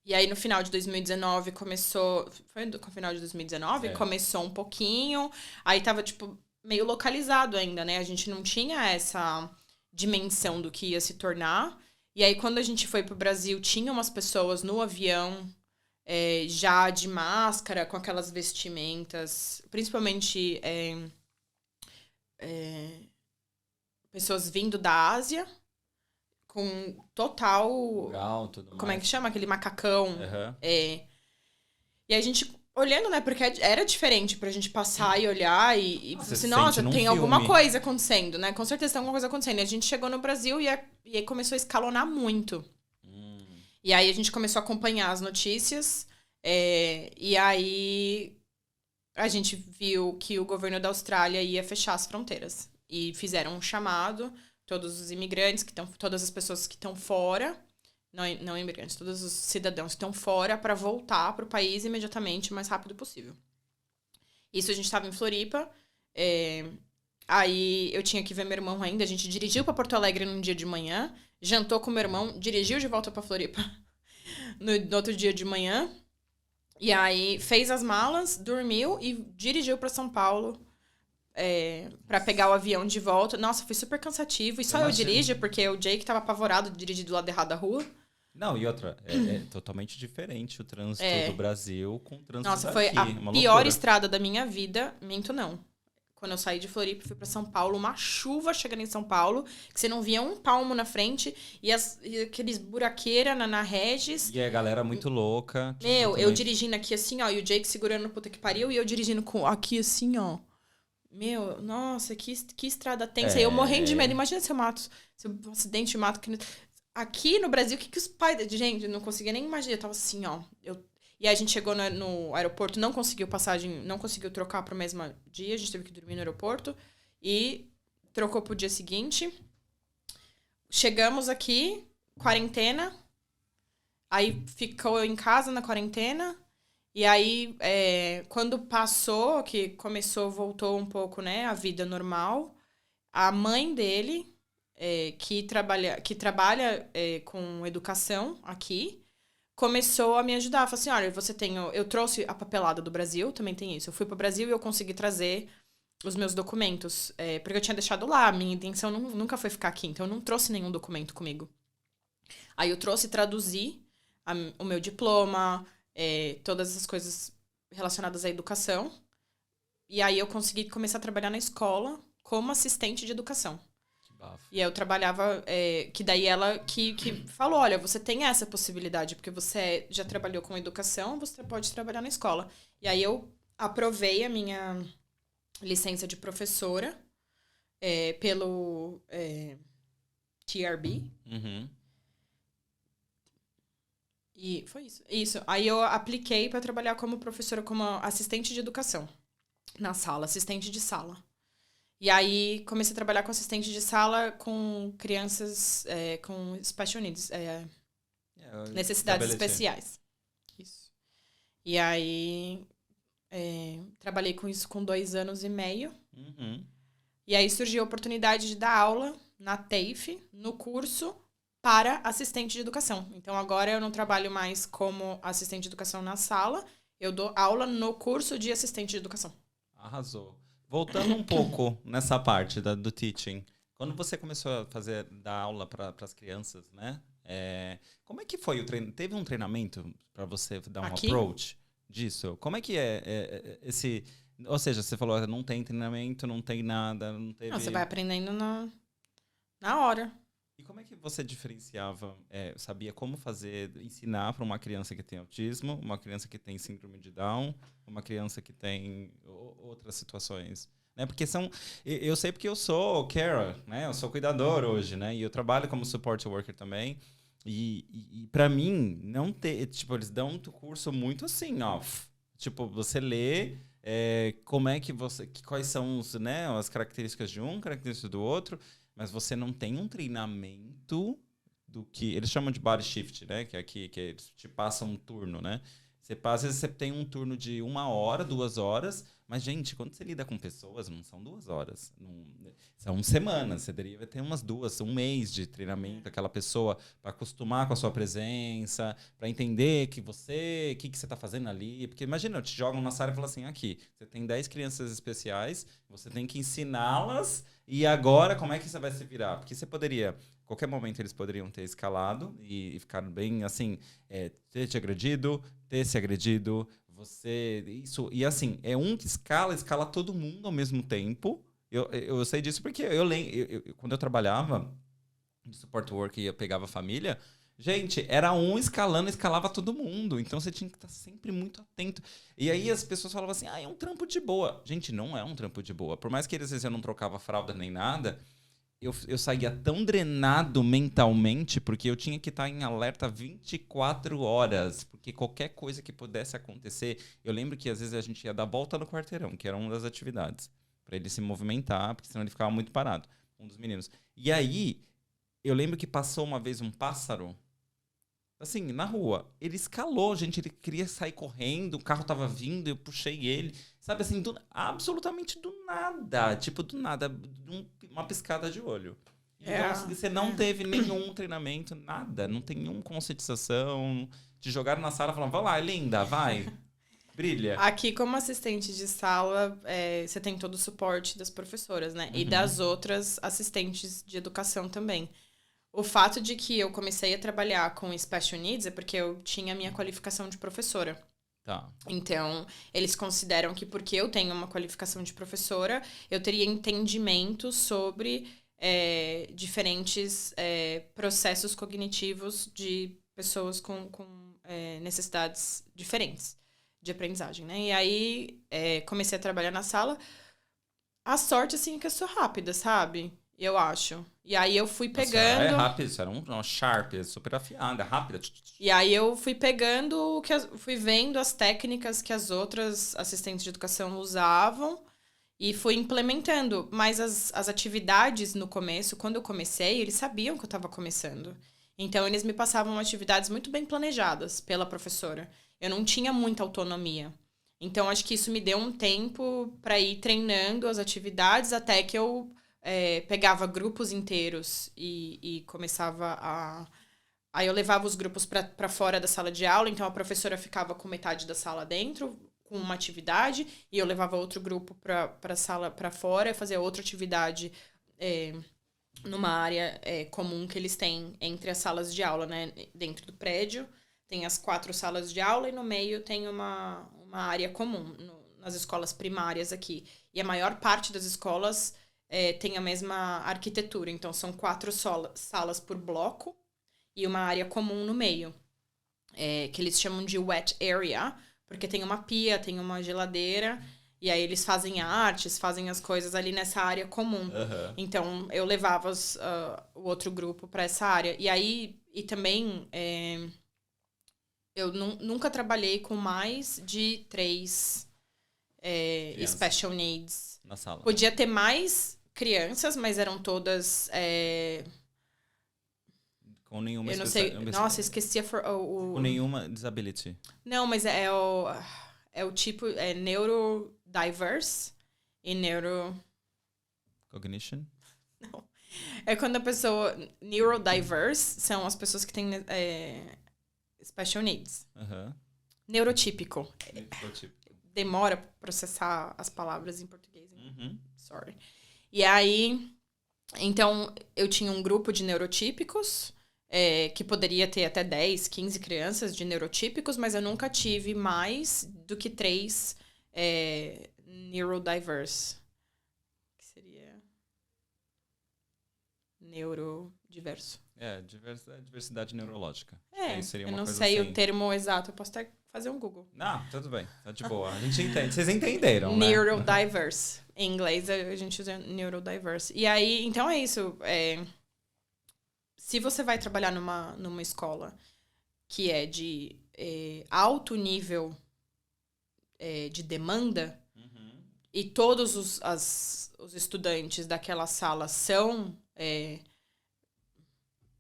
E aí no final de 2019 começou... Foi no final de 2019? Começou um pouquinho. Aí tava, tipo, meio localizado ainda, né? A gente não tinha essa dimensão do que ia se tornar. E aí quando a gente foi pro Brasil, tinha umas pessoas no avião... já de máscara, com aquelas vestimentas, principalmente... pessoas vindo da Ásia com total... Como é que chama? Aquele macacão. Uhum. E a gente olhando, né? Porque era diferente pra gente passar e olhar e assim, nossa, tem alguma coisa acontecendo, né? Com certeza tem alguma coisa acontecendo. E a gente chegou no Brasil e aí começou a escalonar muito. E aí a gente começou a acompanhar as notícias. E aí... a gente viu que o governo da Austrália ia fechar as fronteiras. E fizeram um chamado, todos os imigrantes, todas as pessoas que estão fora, não imigrantes, todos os cidadãos que estão fora, para voltar para o país imediatamente, o mais rápido possível. Isso a gente estava em Floripa. Aí eu tinha que ver meu irmão ainda. A gente dirigiu para Porto Alegre num dia de manhã, jantou com meu irmão, dirigiu de volta para Floripa no outro dia de manhã. E aí fez as malas, dormiu e dirigiu pra São Paulo pra pegar o avião de volta. Nossa, foi super cansativo. E só eu dirijo, porque o Jake tava apavorado de dirigir do lado errado da rua. Não, e outra, é totalmente diferente o trânsito do Brasil com o trânsito Nossa, daqui. foi a uma pior loucura. estrada da minha vida. Minto, não. Quando eu saí de Floripa, fui pra São Paulo, uma chuva chegando em São Paulo, que você não via um palmo na frente, e aqueles buraqueira na Regis. E a galera muito louca. Tipo, Meu, também... eu dirigindo aqui assim, ó, e o Jake segurando no puta que pariu, e eu dirigindo aqui assim, ó. Meu, nossa, que estrada tensa. E eu morrendo de medo. Imagina se eu mato, se um acidente mato. Aqui no Brasil, o que os pais... Gente, eu não conseguia nem imaginar. Eu tava assim, ó. E aí a gente chegou no aeroporto, não conseguiu passagem, não conseguiu trocar pro mesmo dia. A gente teve que dormir no aeroporto. E trocou pro dia seguinte. Chegamos aqui, quarentena. Aí ficou em casa na quarentena. E aí, quando passou, que voltou um pouco, né, a vida normal, a mãe dele, que trabalha com educação aqui, começou a me ajudar. Falou assim, olha, eu trouxe a papelada do Brasil, também tem isso. Eu fui pro Brasil e eu consegui trazer os meus documentos, porque eu tinha deixado lá. A minha intenção nunca foi ficar aqui, então eu não trouxe nenhum documento comigo. Aí eu trouxe e traduzi o meu diploma, todas essas coisas relacionadas à educação. E aí eu consegui começar a trabalhar na escola como assistente de educação. Que bafo. E aí eu trabalhava, que daí ela que falou, olha, você tem essa possibilidade, porque você já trabalhou com educação, você pode trabalhar na escola. E aí eu aprovei a minha licença de professora pelo TRB. Uhum. E foi isso. Aí eu apliquei para trabalhar como professora, como assistente de educação na sala, assistente de sala. E aí comecei a trabalhar com assistente de sala com crianças com special needs, necessidades especiais. Isso. E aí trabalhei com isso com 2 anos e meio. Uhum. E aí surgiu a oportunidade de dar aula na TAFE, no curso para assistente de educação. Então, agora eu não trabalho mais como assistente de educação na sala, eu dou aula no curso de assistente de educação. Arrasou. Voltando um pouco nessa parte do teaching, quando você começou a dar aula para as crianças, né? Como é que foi o treino? Teve um treinamento para você dar um approach disso? Como é que esse... Ou seja, você falou, não tem treinamento, não tem nada, não teve... Não, você vai aprendendo na hora. E como é que você diferenciava, sabia como ensinar para uma criança que tem autismo, uma criança que tem síndrome de Down, uma criança que tem outras situações? Né? Porque eu sei porque eu sou carer, né? Eu sou cuidador hoje, né? E eu trabalho como support worker também. E para mim, não ter... Tipo, eles dão um curso muito assim, ó. Tipo, você lê... como é que quais são as características de um, características do outro... Mas você não tem um treinamento do que... Eles chamam de body shift, né? Que eles te passam um turno, né? Às vezes você tem um turno de 1 hora, 2 horas. Mas, gente, quando você lida com pessoas, não são 2 horas. São semanas. Você deveria ter umas 2, 1 mês de treinamento. Aquela pessoa para acostumar com a sua presença. Para entender o que você está fazendo ali. Porque, imagina, te jogam na sala e falam assim, aqui, você tem 10 crianças especiais. Você tem que ensiná-las. E agora, como é que você vai se virar? Porque você poderia... Qualquer momento eles poderiam ter escalado e ficado bem, assim, ter te agredido, ter se agredido, isso... E assim, um que escala todo mundo ao mesmo tempo. Eu sei disso porque quando eu trabalhava de support work e eu pegava a família, gente, era escalava todo mundo. Então você tinha que estar sempre muito atento. E aí as pessoas falavam assim, é um trampo de boa. Gente, não é um trampo de boa. Por mais que às vezes eu não trocava fralda nem nada... Eu saía tão drenado mentalmente, porque eu tinha que estar em alerta 24 horas, porque qualquer coisa que pudesse acontecer... Eu lembro que às vezes a gente ia dar volta no quarteirão, que era uma das atividades, para ele se movimentar, porque senão ele ficava muito parado, um dos meninos. E aí, eu lembro que passou uma vez um pássaro, assim, na rua. Ele escalou, gente, ele queria sair correndo, o carro tava vindo, eu puxei ele... Sabe, assim, absolutamente do nada. Tipo, do nada. Uma piscada de olho. Então, você não teve nenhum treinamento, nada. Não tem nenhuma conscientização. Te jogaram na sala e falaram, vai lá, linda, vai. brilha. Aqui, como assistente de sala, você tem todo o suporte das professoras, né? E das outras assistentes de educação também. O fato de que eu comecei a trabalhar com Special Needs é porque eu tinha a minha qualificação de professora. Tá. Então, eles consideram que porque eu tenho uma qualificação de professora, eu teria entendimento sobre diferentes processos cognitivos de pessoas com necessidades diferentes de aprendizagem, né? E aí, comecei a trabalhar na sala. A sorte, assim, é que eu sou rápida, sabe? Eu acho. E aí eu fui pegando... É rápido, isso era um Sharp, super afiada, rápida. E aí eu fui pegando, fui vendo as técnicas que as outras assistentes de educação usavam e fui implementando. Mas as atividades no começo, quando eu comecei, eles sabiam que eu estava começando. Então, eles me passavam atividades muito bem planejadas pela professora. Eu não tinha muita autonomia. Então, acho que isso me deu um tempo para ir treinando as atividades até que eu pegava grupos inteiros e começava a... Aí eu levava os grupos para fora da sala de aula, então a professora ficava com metade da sala dentro, com uma atividade, e eu levava outro grupo para sala para fora, fazia outra atividade numa área comum que eles têm entre as salas de aula, né? Dentro do prédio, tem as 4 salas de aula e no meio tem uma área comum nas escolas primárias aqui. E a maior parte das escolas tem a mesma arquitetura, então são 4 salas por bloco e uma área comum no meio, que eles chamam de wet area, porque tem uma pia, tem uma geladeira, e aí eles fazem artes, fazem as coisas ali nessa área comum. Uhum. Então, eu levava o outro grupo para essa área. E aí, e também, eu nunca trabalhei com mais de 3 special needs. Na sala. Podia ter mais crianças, mas eram todas... Com nenhuma eu não sei. Nossa, esqueci com nenhuma disability. Não, mas é o tipo... É neurodiverse e neuro... Cognition? Não. É quando a pessoa... Neurodiverse são as pessoas que têm special needs. Uhum. Neurotípico. Demora pra processar as palavras em português. Uhum. Sorry. E aí... Então, eu tinha um grupo de neurotípicos... que poderia ter até 10, 15 crianças de neurotípicos, mas eu nunca tive mais do que 3 neurodiverse. Que seria neurodiverso. Diversidade neurológica. Seria uma eu não coisa sei assim. O termo exato, eu posso até fazer um Google. Não, tudo bem, tá de boa. A gente entende, vocês entenderam, né? Neurodiverse. Em inglês, a gente usa neurodiverse. E aí, então é isso. Se você vai trabalhar numa escola que é de alto nível de demanda, e todos os estudantes daquela sala são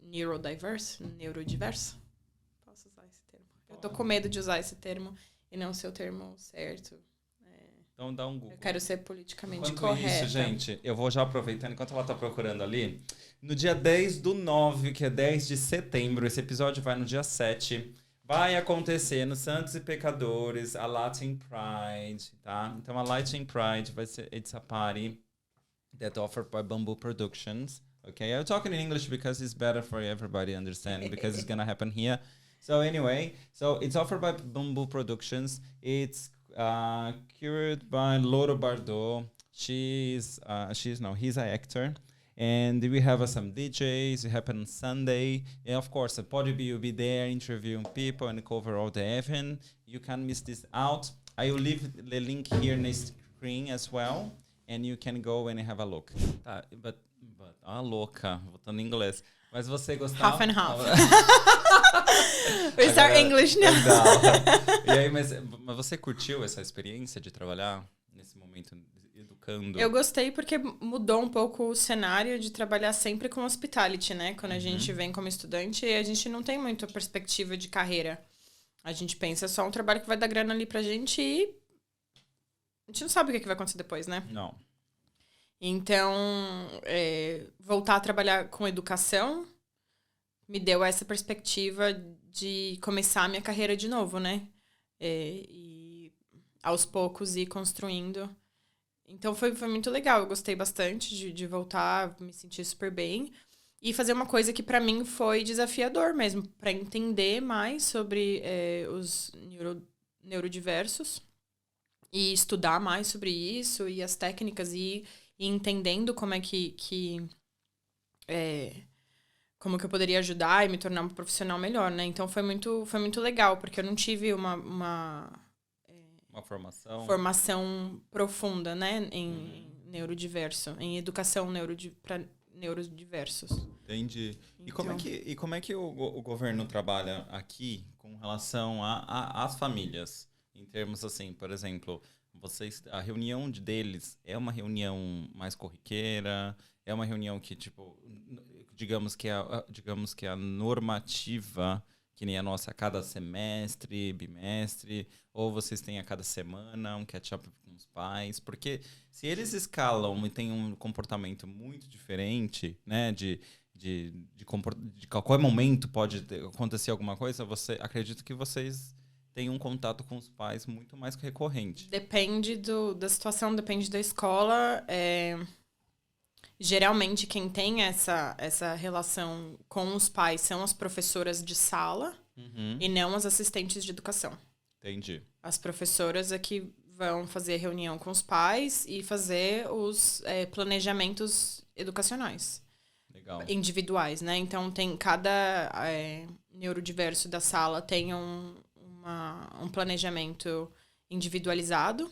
neurodiverso? Posso usar esse termo? Eu tô com medo de usar esse termo e não ser o termo certo. Então dá um Google. Eu quero ser politicamente enquanto correta. Isso, gente, eu vou já aproveitando, enquanto ela tá procurando ali, no dia 10/9, que é 10 de setembro, esse episódio vai no dia 7, vai acontecer no Santos e Pecadores, a Latin Pride, tá? Então a Latin Pride vai ser, it's a party that offered by Bamboo Productions, okay? I'm talking in English because it's better for everybody understanding, because it's gonna happen here. So anyway, it's offered by Bamboo Productions. It's curated by Loro Bardot. He's an actor. And we have some DJs. It happened on Sunday. And of course, the Podby will be there interviewing people and cover all the event. You can't miss this out. I will leave the link here in the screen as well. And you can go and have a look. But louca, voltando em inglês. Mas você gostava? Half and half. We start English now. E aí, mas você curtiu essa experiência de trabalhar nesse momento educando? Eu gostei porque mudou um pouco o cenário de trabalhar sempre com hospitality, né? Quando a gente vem como estudante, a gente não tem muita perspectiva de carreira. A gente pensa só um trabalho que vai dar grana ali pra gente e a gente não sabe o que vai acontecer depois, né? Não. Então, voltar a trabalhar com educação me deu essa perspectiva de começar a minha carreira de novo, né? E aos poucos ir construindo. Então foi muito legal, eu gostei bastante de voltar, me senti super bem. E fazer uma coisa que pra mim foi desafiador mesmo, pra entender mais sobre os neurodiversos e estudar mais sobre isso e as técnicas e entendendo como é como que eu poderia ajudar e me tornar uma profissional melhor, né? Então foi muito legal, porque eu não tive uma formação profunda, né, em neurodiverso, em educação para neurodiversos. Entendi. Então... E como é que o governo trabalha aqui com relação às famílias? Em termos assim, por exemplo, a reunião deles é uma reunião mais corriqueira? É uma reunião que, tipo, digamos que a normativa, que nem a nossa, a cada semestre, bimestre, ou vocês têm a cada semana um catch-up com os pais? Porque se eles escalam e têm um comportamento muito diferente, né, de qualquer momento pode acontecer alguma coisa, acredito que vocês têm um contato com os pais muito mais recorrente. Depende da situação, depende da escola. Geralmente, quem tem essa relação com os pais são as professoras de sala e não as assistentes de educação. Entendi. As professoras é que vão fazer reunião com os pais e fazer os planejamentos educacionais. Legal. Individuais, né? Então, cada neurodiverso da sala tem um planejamento individualizado.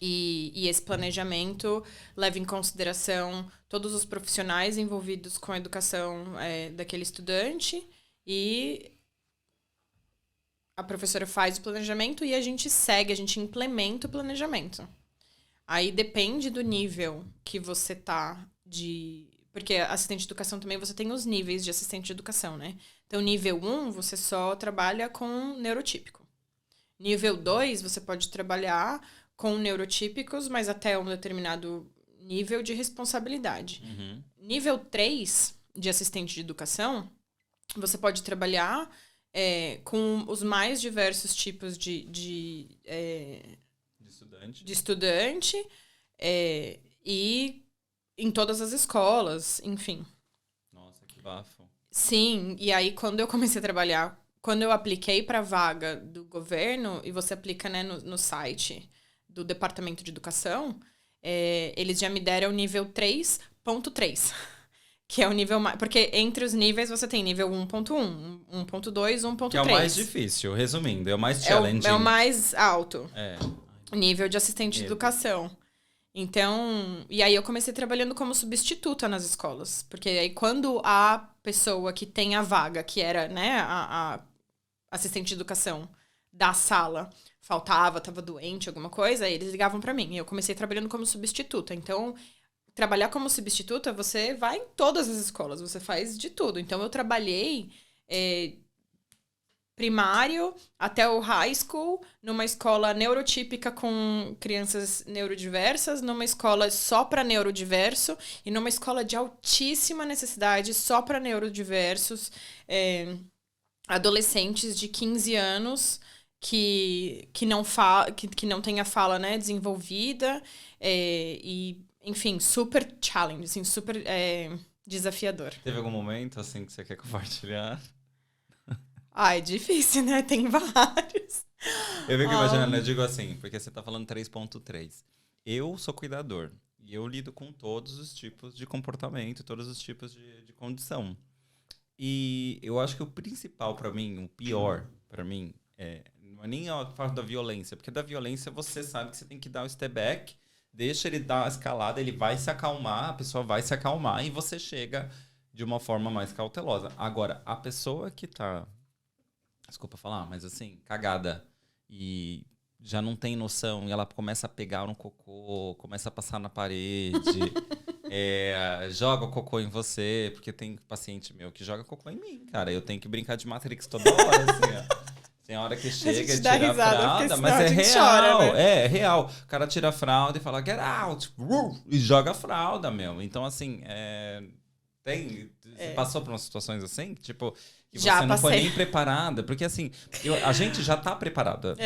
E esse planejamento leva em consideração todos os profissionais envolvidos com a educação daquele estudante e a professora faz o planejamento e a gente implementa o planejamento. Aí depende do nível que você tá porque assistente de educação também você tem os níveis de assistente de educação, né? Então, nível 1, você só trabalha com neurotípico. Nível 2, você pode trabalhar com neurotípicos, mas até um determinado nível de responsabilidade. Nível 3 de assistente de educação, você pode trabalhar com os mais diversos tipos de estudante e em todas as escolas, enfim. Nossa, que bafo. Sim, e aí quando eu comecei a trabalhar, quando eu apliquei para a vaga do governo, e você aplica, né, no site do Departamento de Educação, eles já me deram o nível 3.3, que é o nível mais... Porque entre os níveis você tem nível 1.1, 1.2, 1.3. Que é o mais difícil, resumindo, é o mais challenging. É o mais alto. Nível de assistente de educação. Então, e aí eu comecei trabalhando como substituta nas escolas. Porque aí quando a pessoa que tem a vaga, que era, né, a assistente de educação da sala, faltava, estava doente, alguma coisa, eles ligavam para mim. E eu comecei trabalhando como substituta. Então, trabalhar como substituta, você vai em todas as escolas, você faz de tudo. Então, eu trabalhei primário até o high school, numa escola neurotípica com crianças neurodiversas, numa escola só para neurodiverso e numa escola de altíssima necessidade só para neurodiversos, adolescentes de 15 anos que não tem a fala, né, desenvolvida e, enfim, super challenge, assim, super desafiador. Teve algum momento, assim, que você quer compartilhar? É difícil, né? Tem vários. Eu fico imaginando, eu digo assim, porque você tá falando 3.3. Eu sou cuidador e eu lido com todos os tipos de comportamento, todos os tipos de condição. E eu acho que o principal pra mim, o pior pra mim, não é nem a parte da violência, porque da violência você sabe que você tem que dar o step back, deixa ele dar a escalada, ele vai se acalmar, a pessoa vai se acalmar e você chega de uma forma mais cautelosa. Agora, a pessoa que tá... Desculpa falar, mas assim, cagada e já não tem noção e ela começa a pegar no cocô, começa a passar na parede, joga o cocô em você, porque tem paciente meu que joga cocô em mim, cara. Eu tenho que brincar de Matrix toda hora, assim, ó. Tem hora que chega e tira a fralda, mas é real, chora, né? É real. O cara tira a fralda e fala, get out, e joga a fralda, meu. Então, assim, Tem? Você passou por umas situações assim? Tipo, que Já você não foi passei. nem preparada? Porque assim, a gente já tá preparada.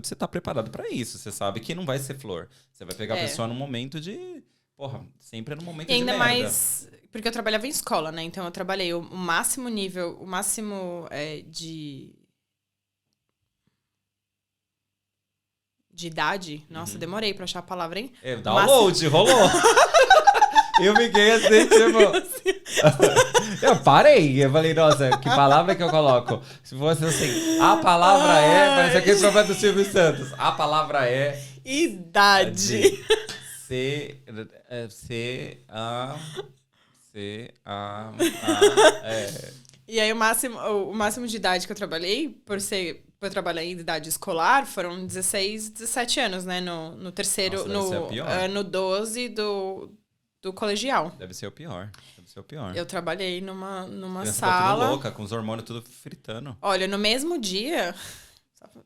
Você tá preparado pra isso. Você sabe que não vai ser flor. Você vai pegar a pessoa num momento de... Porra, sempre no momento E ainda de merda. mais... Porque eu trabalhava em escola, né? Então eu trabalhei o máximo nível, o máximo de idade. Nossa, demorei pra achar a palavra, hein? Download, rolou. Eu fiquei assim, tipo... Eu parei. Eu falei, nossa, que palavra que eu coloco? Se fosse assim, a palavra parece aquele profeta do Silvio Santos. A palavra é... Idade. E aí o máximo de idade que eu trabalhei, por eu trabalhar em idade escolar, foram 16, 17 anos, né? No terceiro, Nossa, no ano 12 do colegial. Deve ser o pior. Eu trabalhei numa Criança sala. tá tudo louca, com os hormônios tudo fritando. Olha, no mesmo dia,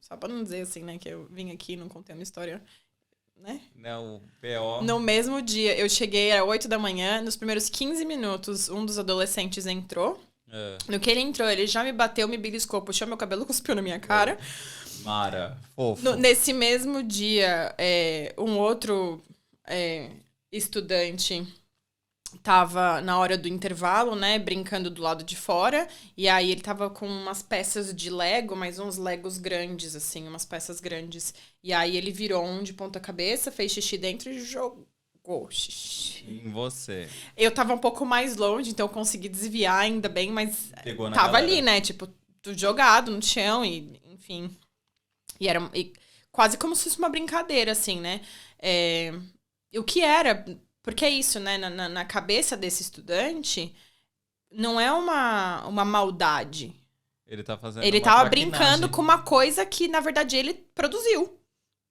só pra não dizer assim, né, que eu vim aqui e não contei uma história, né? Não, P.O. No mesmo dia, eu cheguei às 8 da manhã, nos primeiros 15 minutos, um dos adolescentes entrou. No que ele entrou, ele já me bateu, me beliscou, puxou meu cabelo, cuspiu na minha cara. Mara, fofo. Nesse mesmo dia, um outro estudante tava na hora do intervalo, né, brincando do lado de fora, e aí ele tava com umas peças de Lego, mas uns Legos grandes, assim, umas peças grandes. E aí ele virou um de ponta cabeça, fez xixi dentro e jogou xixi. Em você. Eu tava um pouco mais longe, então eu consegui desviar ainda bem, mas Pegou na tava galera. ali, né, tipo, jogado no chão e, enfim. E era quase como se fosse uma brincadeira, assim, né. O que era... Porque é isso, né? Na cabeça desse estudante, não é uma maldade. Ele tá fazendo Ele tava brincando com uma coisa que, na verdade, ele produziu.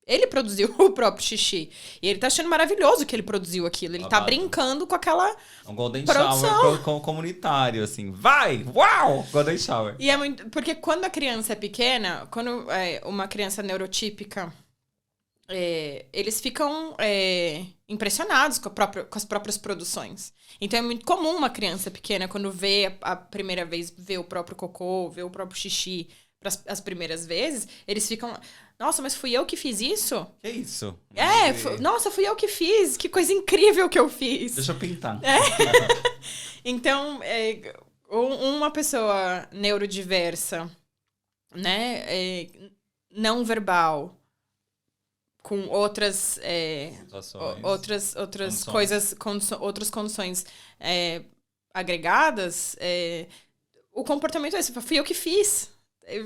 Ele produziu o próprio xixi. E ele tá achando maravilhoso que ele produziu aquilo. Ele tá brincando com aquela um Golden produção. Shower comunitário, assim. Vai! Uau! Golden Shower. E é muito... Porque quando a criança é pequena, quando uma criança neurotípica... eles ficam impressionados com as próprias produções. Então é muito comum uma criança pequena, quando vê a primeira vez, vê o próprio cocô, vê o próprio xixi as primeiras vezes, eles ficam... Nossa, mas fui eu que fiz isso? Que isso? Nossa, fui eu que fiz. Que coisa incrível que eu fiz. Deixa eu pintar. Então, uma pessoa neurodiversa, né, não verbal, com outras outras condições agregadas, o comportamento é esse. Fui eu que fiz.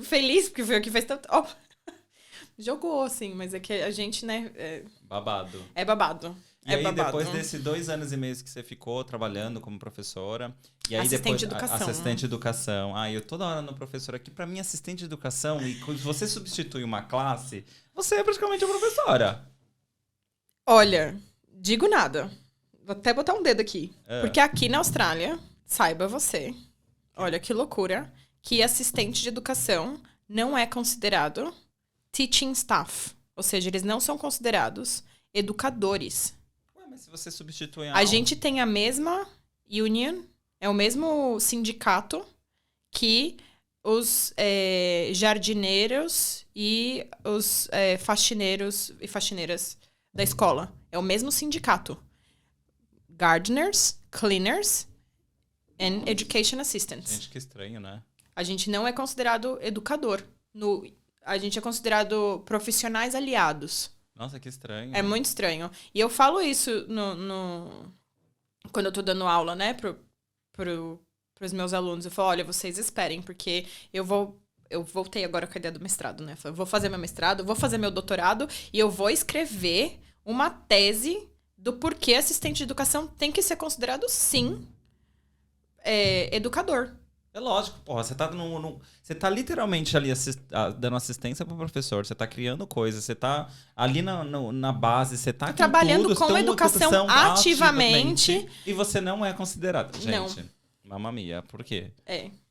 Feliz porque fui eu que fez tanto. Jogou, assim, mas é que a gente, né... Babado. É babado. E aí, depois desses 2 anos e meio que você ficou trabalhando como professora... E aí assistente depois, de educação. Assistente de educação. Eu toda hora no professor aqui, pra mim, assistente de educação, e quando você substitui uma classe, você é praticamente a professora. Olha, digo nada. Vou até botar um dedo aqui. Porque aqui na Austrália, saiba você, olha que loucura, que assistente de educação não é considerado teaching staff. Ou seja, eles não são considerados educadores. Ué, mas se você substitui a gente tem a mesma union, é o mesmo sindicato que os jardineiros e os faxineiros e faxineiras da escola. É o mesmo sindicato. Gardeners, cleaners and education assistants. Gente, que estranho, né? A gente não é considerado educador. A gente é considerado profissionais aliados. Nossa, que estranho. É muito estranho. E eu falo isso quando eu tô dando aula, né, pros meus alunos. Eu falo, olha, vocês esperem, porque eu voltei agora com a ideia do mestrado, né? Eu vou fazer meu mestrado, vou fazer meu doutorado e eu vou escrever uma tese do porquê assistente de educação tem que ser considerado, sim, educador. É lógico, porra, você tá literalmente ali dando assistência pro professor, você tá criando coisas, você tá ali na base, você tá trabalhando com educação ativamente. E você não é considerado. Gente, mamma mia, por quê?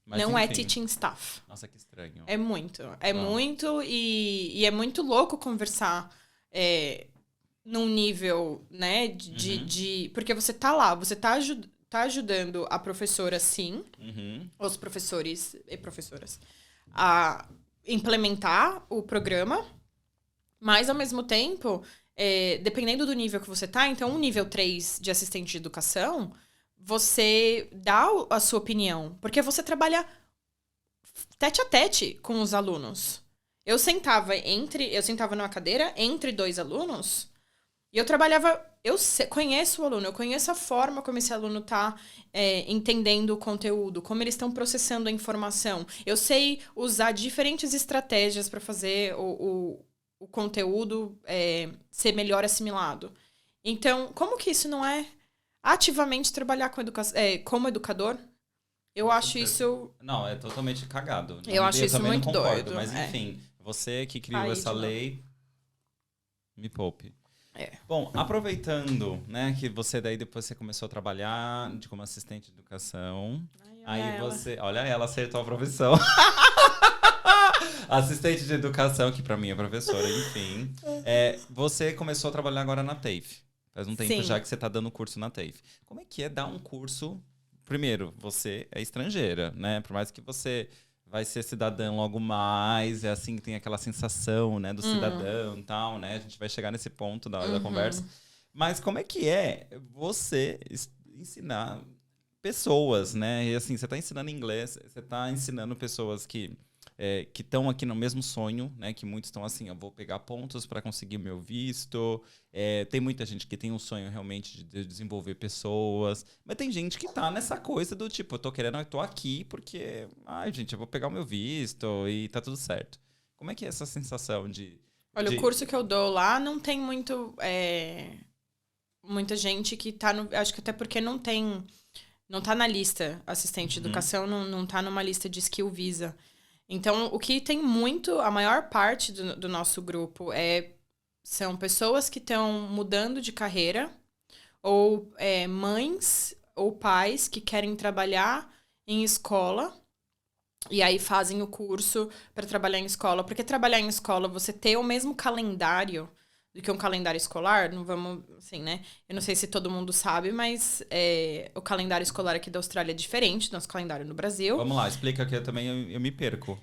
Mas, não enfim. é teaching staff. Nossa, que estranho. É muito. E é muito louco conversar num nível, né, porque você tá lá, você tá tá ajudando a professora, sim, os professores e professoras, a implementar o programa, mas, ao mesmo tempo, dependendo do nível que você tá, então, um nível 3 de assistente de educação, você dá a sua opinião, porque você trabalha tete a tete com os alunos. Eu sentava numa cadeira entre 2 alunos e eu trabalhava... conheço o aluno, eu conheço a forma como esse aluno está entendendo o conteúdo, como eles estão processando a informação. Eu sei usar diferentes estratégias para fazer o conteúdo ser melhor assimilado. Então, como que isso não é ativamente trabalhar como educador? Eu acho isso... Não, é totalmente cagado. Eu acho isso também muito não concordo, doido. mas enfim, você que criou Aí, essa lei, me poupe. É. Bom, aproveitando, né, que você daí depois você começou a trabalhar como assistente de educação. Aí você... Olha ela, acertou a profissão. Assistente de educação, que pra mim é professora, enfim. Você começou a trabalhar agora na TAFE. Faz um tempo já que você tá dando curso na TAFE. Como é que é dar um curso... Primeiro, você é estrangeira, né? Por mais que você vai ser cidadã logo mais, é assim que tem aquela sensação, né, do cidadão e tal, né? A gente vai chegar nesse ponto da hora da conversa. Mas como é que é você ensinar pessoas, né? E assim, você está ensinando inglês, você está ensinando pessoas que estão aqui no mesmo sonho, né? Que muitos estão assim, eu vou pegar pontos para conseguir o meu visto. Tem muita gente que tem um sonho realmente de desenvolver pessoas. Mas tem gente que tá nessa coisa do tipo, eu tô aqui porque, ai, gente, eu vou pegar o meu visto e tá tudo certo. Como é que é essa sensação de... Olha, o curso que eu dou lá não tem muita gente que tá no... Acho que até porque não tá na lista assistente de educação, não tá numa lista de skill visa. Então, o que tem muito, a maior parte do nosso grupo são pessoas que estão mudando de carreira, ou mães ou pais que querem trabalhar em escola, e aí fazem o curso para trabalhar em escola. Porque trabalhar em escola, você ter o mesmo calendário do que um calendário escolar, não vamos, assim, né? Eu não sei se todo mundo sabe, mas o calendário escolar aqui da Austrália é diferente do nosso calendário no Brasil. Vamos lá, explica que eu me perco.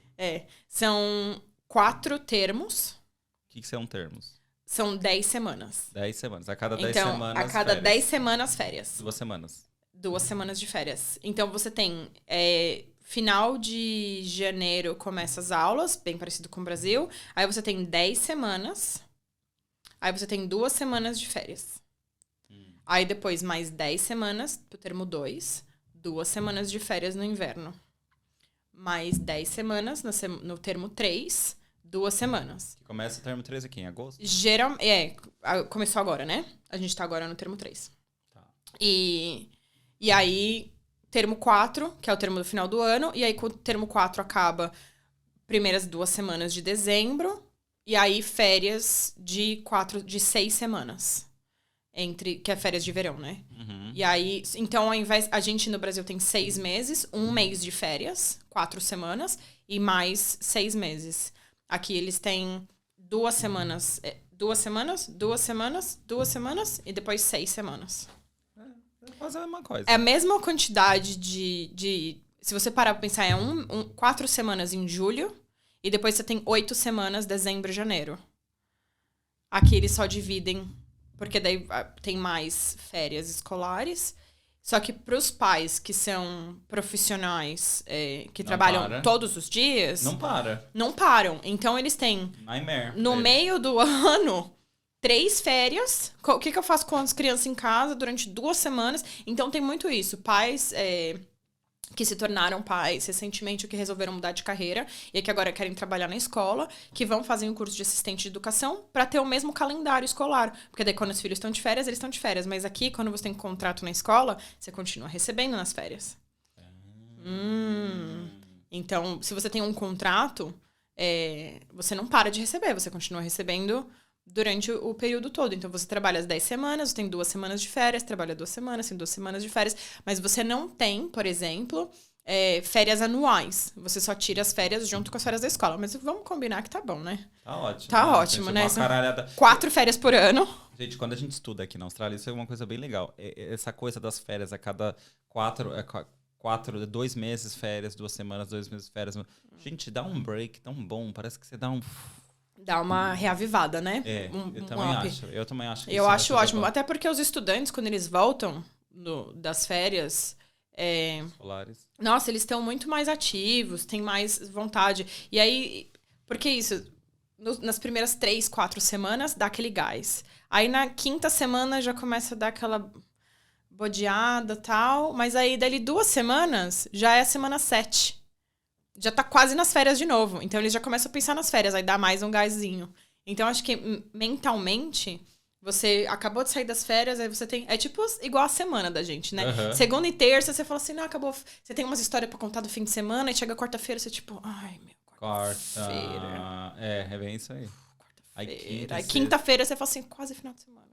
São 4 termos. O que são termos? São 10 semanas. 10 semanas. A cada 10 então, semanas, a cada férias. 10 semanas, férias. 2 semanas. 2 semanas de férias. Então, você tem... final de janeiro começa as aulas, bem parecido com o Brasil. Aí você tem 10 semanas. Aí você tem 2 semanas de férias. Aí depois mais 10 semanas pro termo 2. 2 semanas de férias no inverno. Mais 10 semanas no termo 3. 2 semanas. Que começa o termo 3 aqui em agosto? Começou agora, né? A gente tá agora no termo 3. Tá. E aí, termo 4, que é o termo do final do ano. E aí, com o termo 4 acaba primeiras 2 semanas de dezembro. E aí, férias de 6 semanas. Que é férias de verão, né? E aí, então, ao invés... A gente no Brasil tem 6 meses, 1 mês de férias, 4 semanas, e mais 6 meses. Aqui eles têm 2 semanas, 2 semanas, 2 semanas, 2 semanas, e depois 6 semanas. É quase a mesma coisa. É a mesma quantidade se você parar pra pensar, 4 semanas em julho, e depois você tem 8 semanas, dezembro e janeiro. Aqui eles só dividem, porque daí tem mais férias escolares. Só que pros pais que são profissionais, que trabalham todos os dias... Não param. Então eles têm, no meio do ano, 3 férias. O que eu faço com as crianças em casa durante 2 semanas? Então tem muito isso. Pais... que se tornaram pais recentemente, ou que resolveram mudar de carreira e que agora querem trabalhar na escola, que vão fazer um curso de assistente de educação para ter o mesmo calendário escolar. Porque daí quando os filhos estão de férias, eles estão de férias. Mas aqui, quando você tem contrato na escola, você continua recebendo nas férias. Então, se você tem um contrato, você não para de receber, você continua recebendo durante o período todo. Então, você trabalha as 10 semanas, você tem 2 semanas de férias, trabalha 2 semanas, tem 2 semanas de férias, mas você não tem, por exemplo, férias anuais. Você só tira as férias junto com as férias da escola. Mas vamos combinar que tá bom, né? Tá ótimo. Tá ótimo, né? Uma caralhada. 4 férias por ano. Gente, quando a gente estuda aqui na Austrália, isso é uma coisa bem legal. Essa coisa das férias a cada 2 meses férias, 2 semanas, 2 meses férias. Gente, dá um break tão bom. Parece que você dá um... Dá uma reavivada, né? Eu também acho. Eu acho ótimo. Bom. Até porque os estudantes, quando eles voltam das férias... escolares. Nossa, eles estão muito mais ativos, têm mais vontade. E aí, porque isso? Nas primeiras 3, 4 semanas, dá aquele gás. Aí na 5ª semana já começa a dar aquela bodeada e tal. Mas aí, dali 2 semanas, já é a semana 7. Já tá quase nas férias de novo. Então, eles já começam a pensar nas férias. Aí dá mais um gásinho. Então, acho que mentalmente... Você acabou de sair das férias, aí você tem... É tipo igual a semana da gente, né? Uhum. Segunda e terça, você fala assim, não, acabou... Você tem umas histórias pra contar do fim de semana, e chega quarta-feira, você tipo... Ai, meu, quarta-feira. É bem isso aí. Aí quinta-feira, você fala assim, quase final de semana.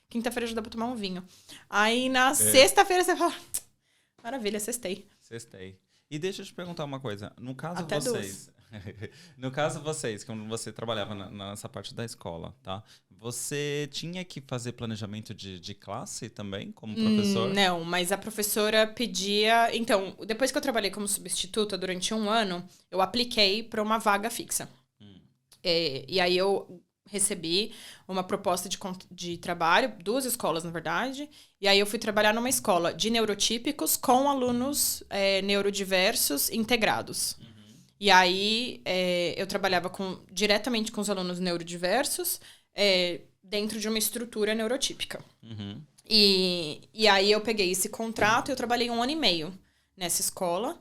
Quinta-feira já dá pra tomar um vinho. Aí na sexta-feira, você fala... Maravilha, sextei. E deixa eu te perguntar uma coisa. No caso Até vocês... No caso vocês, quando você trabalhava nessa parte da escola, tá? Você tinha que fazer planejamento de classe também, como professor? Não, mas a professora pedia... Então, depois que eu trabalhei como substituta durante 1 ano, eu apliquei para uma vaga fixa. E aí eu recebi uma proposta de trabalho, 2 escolas, na verdade. E aí eu fui trabalhar numa escola de neurotípicos com alunos neurodiversos integrados. E aí, eu trabalhava diretamente com os alunos neurodiversos dentro de uma estrutura neurotípica. E aí, eu peguei esse contrato e eu trabalhei 1 ano e meio nessa escola.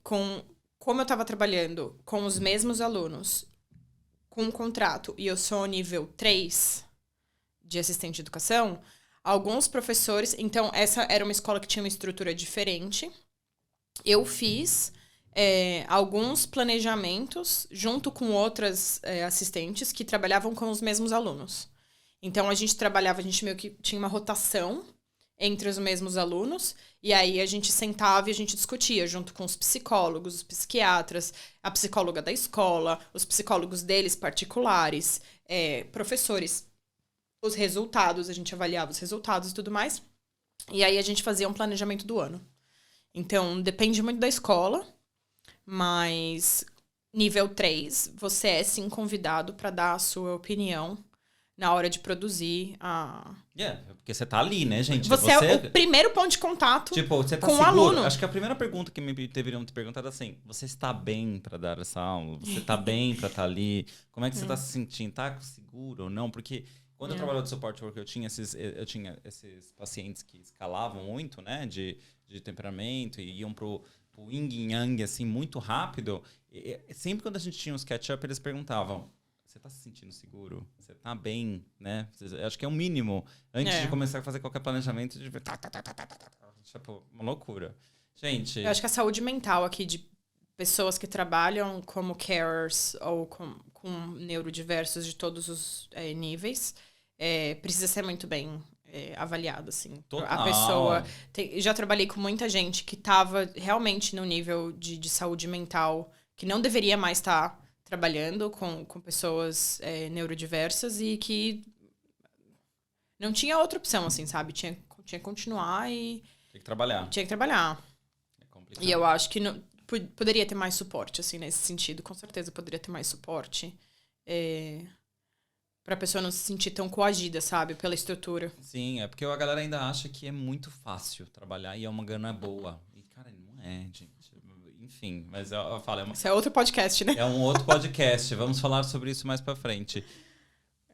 Como eu estava trabalhando com os mesmos alunos, com um contrato, e eu sou nível 3 de assistente de educação, alguns professores... Então, essa era uma escola que tinha uma estrutura diferente. Eu fiz... alguns planejamentos junto com outras assistentes que trabalhavam com os mesmos alunos. Então, a gente meio que tinha uma rotação entre os mesmos alunos, e aí a gente sentava e a gente discutia junto com os psicólogos, os psiquiatras, a psicóloga da escola, os psicólogos deles particulares, professores, os resultados, a gente avaliava os resultados e tudo mais, e aí a gente fazia um planejamento do ano. Então, depende muito da escola, mas nível 3, você é sim convidado para dar a sua opinião na hora de produzir a... porque você tá ali, né, gente? Você é o primeiro ponto de contato você tá com seguro? o aluno. Acho que a primeira pergunta que me deveriam ter perguntado é assim, você está bem para dar essa aula? Você está bem para estar ali? Como é que você está se sentindo? Tá seguro ou não? Porque quando eu trabalhava de support work, eu tinha esses pacientes que escalavam muito, né, de temperamento e iam pro yin e yang, assim, muito rápido. E sempre quando a gente tinha uns catch-up, eles perguntavam, você tá se sentindo seguro? Você tá bem, né? Acho que é o mínimo. Antes de começar a fazer qualquer planejamento, de ver... Tipo, uma loucura. Gente... Eu acho que a saúde mental aqui de pessoas que trabalham como carers ou com neurodiversos de todos os níveis precisa ser muito bem avaliado, assim. Total. A pessoa... já trabalhei com muita gente que estava realmente no nível de saúde mental que não deveria mais estar trabalhando com pessoas neurodiversas e que não tinha outra opção, assim, sabe? Tinha que continuar e... Tinha que trabalhar. É complicado. E eu acho que poderia ter mais suporte, assim, nesse sentido. Com certeza poderia ter mais suporte. Pra pessoa não se sentir tão coagida, sabe? Pela estrutura. Sim, é porque a galera ainda acha que é muito fácil trabalhar e é uma grana boa. E, cara, não é, gente. Enfim, mas eu falo... Isso é outro podcast, né? É um outro podcast. Vamos falar sobre isso mais pra frente.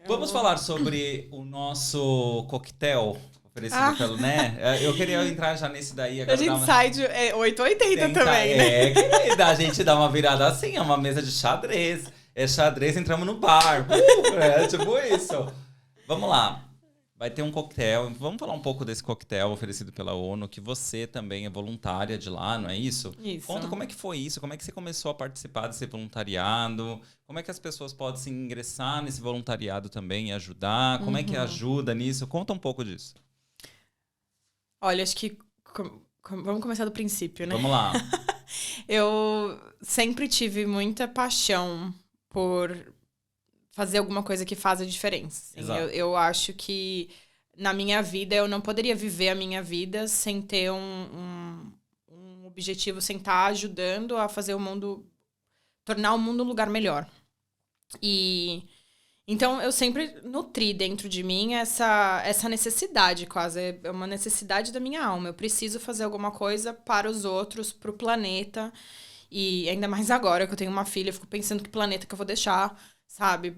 Vamos falar sobre o nosso coquetel oferecido pelo, né? Eu queria entrar já nesse daí. A gente sai de 880 também, né? Querida, a gente dá uma virada assim, é uma mesa de xadrez. É xadrez, entramos no bar. É tipo isso. Vamos lá. Vai ter um coquetel. Vamos falar um pouco desse coquetel oferecido pela ONU, que você também é voluntária de lá, não é isso? Isso. Conta como é que foi isso, como é que você começou a participar desse voluntariado, como é que as pessoas podem se ingressar nesse voluntariado também e ajudar, como é que ajuda nisso? Conta um pouco disso. Olha, acho que Vamos começar do princípio, né? Vamos lá. Eu sempre tive muita paixão por fazer alguma coisa que faz a diferença. Assim. Eu acho que na minha vida eu não poderia viver a minha vida sem ter um objetivo, sem estar ajudando a fazer o mundo, tornar o mundo um lugar melhor. E então eu sempre nutri dentro de mim essa necessidade, quase. É uma necessidade da minha alma. Eu preciso fazer alguma coisa para os outros, para o planeta. E ainda mais agora que eu tenho uma filha, eu fico pensando que planeta que eu vou deixar, sabe,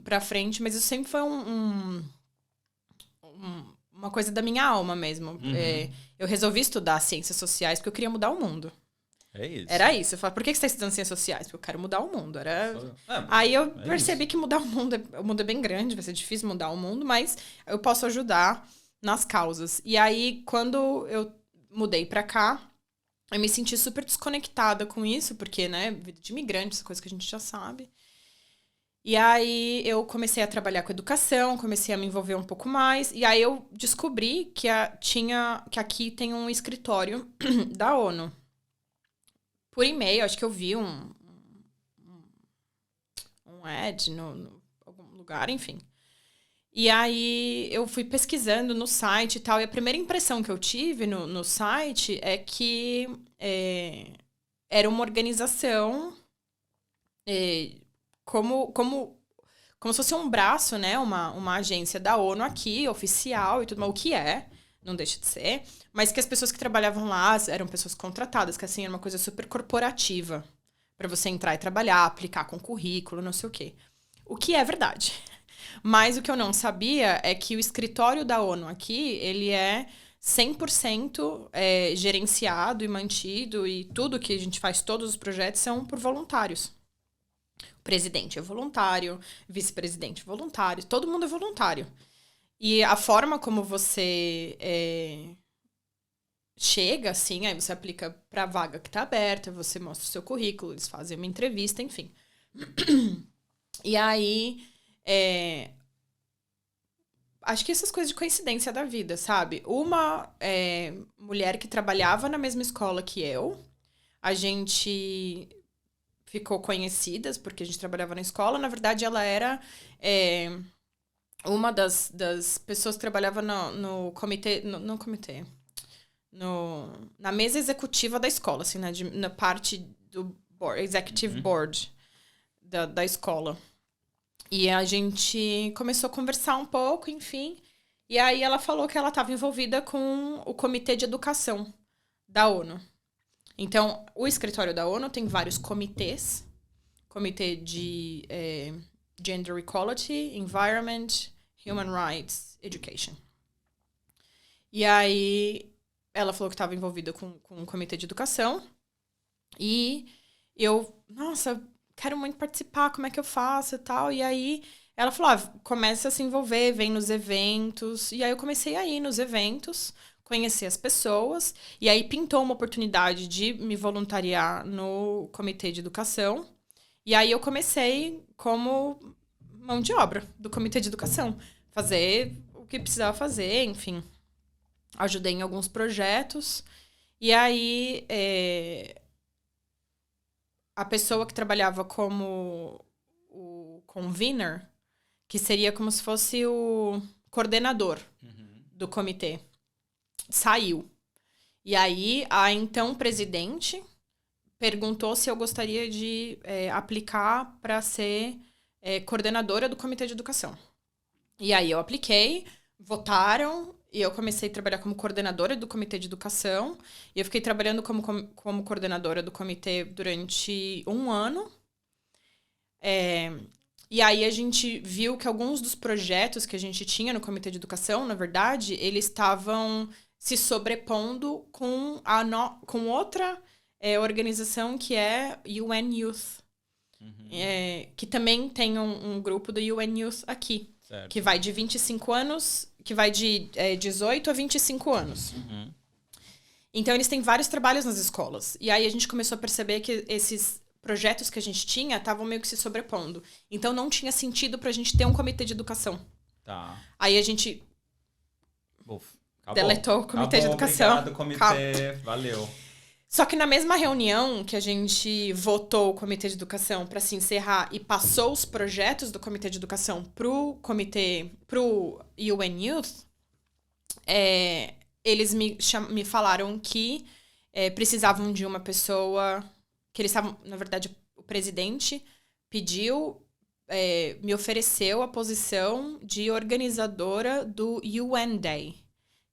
pra frente. Mas isso sempre foi uma coisa da minha alma mesmo. Uhum. Eu resolvi estudar ciências sociais porque eu queria mudar o mundo. É isso. Era isso. Eu falo, por que você está estudando ciências sociais? Porque eu quero mudar o mundo. Aí eu percebi que mudar o mundo é bem grande, vai ser difícil mudar o mundo, mas eu posso ajudar nas causas. E aí, quando eu mudei pra cá, eu me senti super desconectada com isso, porque, né, vida de imigrante, essa coisa que a gente já sabe. E aí eu comecei a trabalhar com educação, comecei a me envolver um pouco mais. E aí eu descobri que aqui tem um escritório da ONU. Por e-mail, acho que eu vi um ad no algum lugar, enfim. E aí eu fui pesquisando no site e tal. E a primeira impressão que eu tive no site é que era uma organização como se fosse um braço, né? Uma agência da ONU aqui, oficial e tudo mais. O que é? Não deixa de ser, mas que as pessoas que trabalhavam lá eram pessoas contratadas, que assim, era uma coisa super corporativa, para você entrar e trabalhar, aplicar com currículo, não sei o quê. O que é verdade. Mas o que eu não sabia é que o escritório da ONU aqui, ele é 100% gerenciado e mantido, e tudo que a gente faz, todos os projetos, são por voluntários. O presidente é voluntário, vice-presidente é voluntário, todo mundo é voluntário. E a forma como você chega, assim, aí você aplica para a vaga que está aberta, você mostra o seu currículo, eles fazem uma entrevista, enfim. E aí, acho que essas coisas de coincidência da vida, sabe? Uma mulher que trabalhava na mesma escola que eu, a gente ficou conhecidas porque a gente trabalhava na escola. Na verdade, ela era... uma das pessoas que trabalhava no comitê... No comitê. Na mesa executiva da escola, assim, na parte do executive board da escola. E a gente começou a conversar um pouco, enfim. E aí ela falou que ela estava envolvida com o Comitê de Educação da ONU. Então, o escritório da ONU tem vários comitês. Comitê de Gender Equality, Environment, Human Rights, Education. E aí, ela falou que estava envolvida com o Comitê de Educação. E eu, nossa, quero muito participar, como é que eu faço e tal. E aí, ela falou, começa a se envolver, vem nos eventos. E aí, eu comecei a ir nos eventos, conhecer as pessoas. E aí, pintou uma oportunidade de me voluntariar no Comitê de Educação. E aí, eu comecei como mão de obra do Comitê de Educação. Fazer o que precisava fazer, enfim. Ajudei em alguns projetos. E aí, a pessoa que trabalhava como o convener, que seria como se fosse o coordenador do comitê, saiu. E aí, a então presidente perguntou se eu gostaria de aplicar para ser coordenadora do Comitê de Educação. E aí eu apliquei, votaram, e eu comecei a trabalhar como coordenadora do Comitê de Educação. E eu fiquei trabalhando como coordenadora do comitê durante 1 ano. E aí a gente viu que alguns dos projetos que a gente tinha no Comitê de Educação, na verdade, eles estavam se sobrepondo com outra organização que é UN Youth. Que também tem um grupo do UN Youth aqui. Certo. Que vai de 25 anos, que vai de 18 a 25 anos. Então, eles têm vários trabalhos nas escolas. E aí, a gente começou a perceber que esses projetos que a gente tinha estavam meio que se sobrepondo. Então, não tinha sentido pra gente ter um comitê de educação. Tá. Aí, a gente... Deletou o Comitê de Educação. Obrigado, Comitê. Valeu. Só que na mesma reunião que a gente votou o Comitê de Educação para se encerrar e passou os projetos do Comitê de Educação pro UN Youth, eles me falaram que precisavam de uma pessoa, que eles estavam, na verdade, o presidente pediu, me ofereceu a posição de organizadora do UN Day,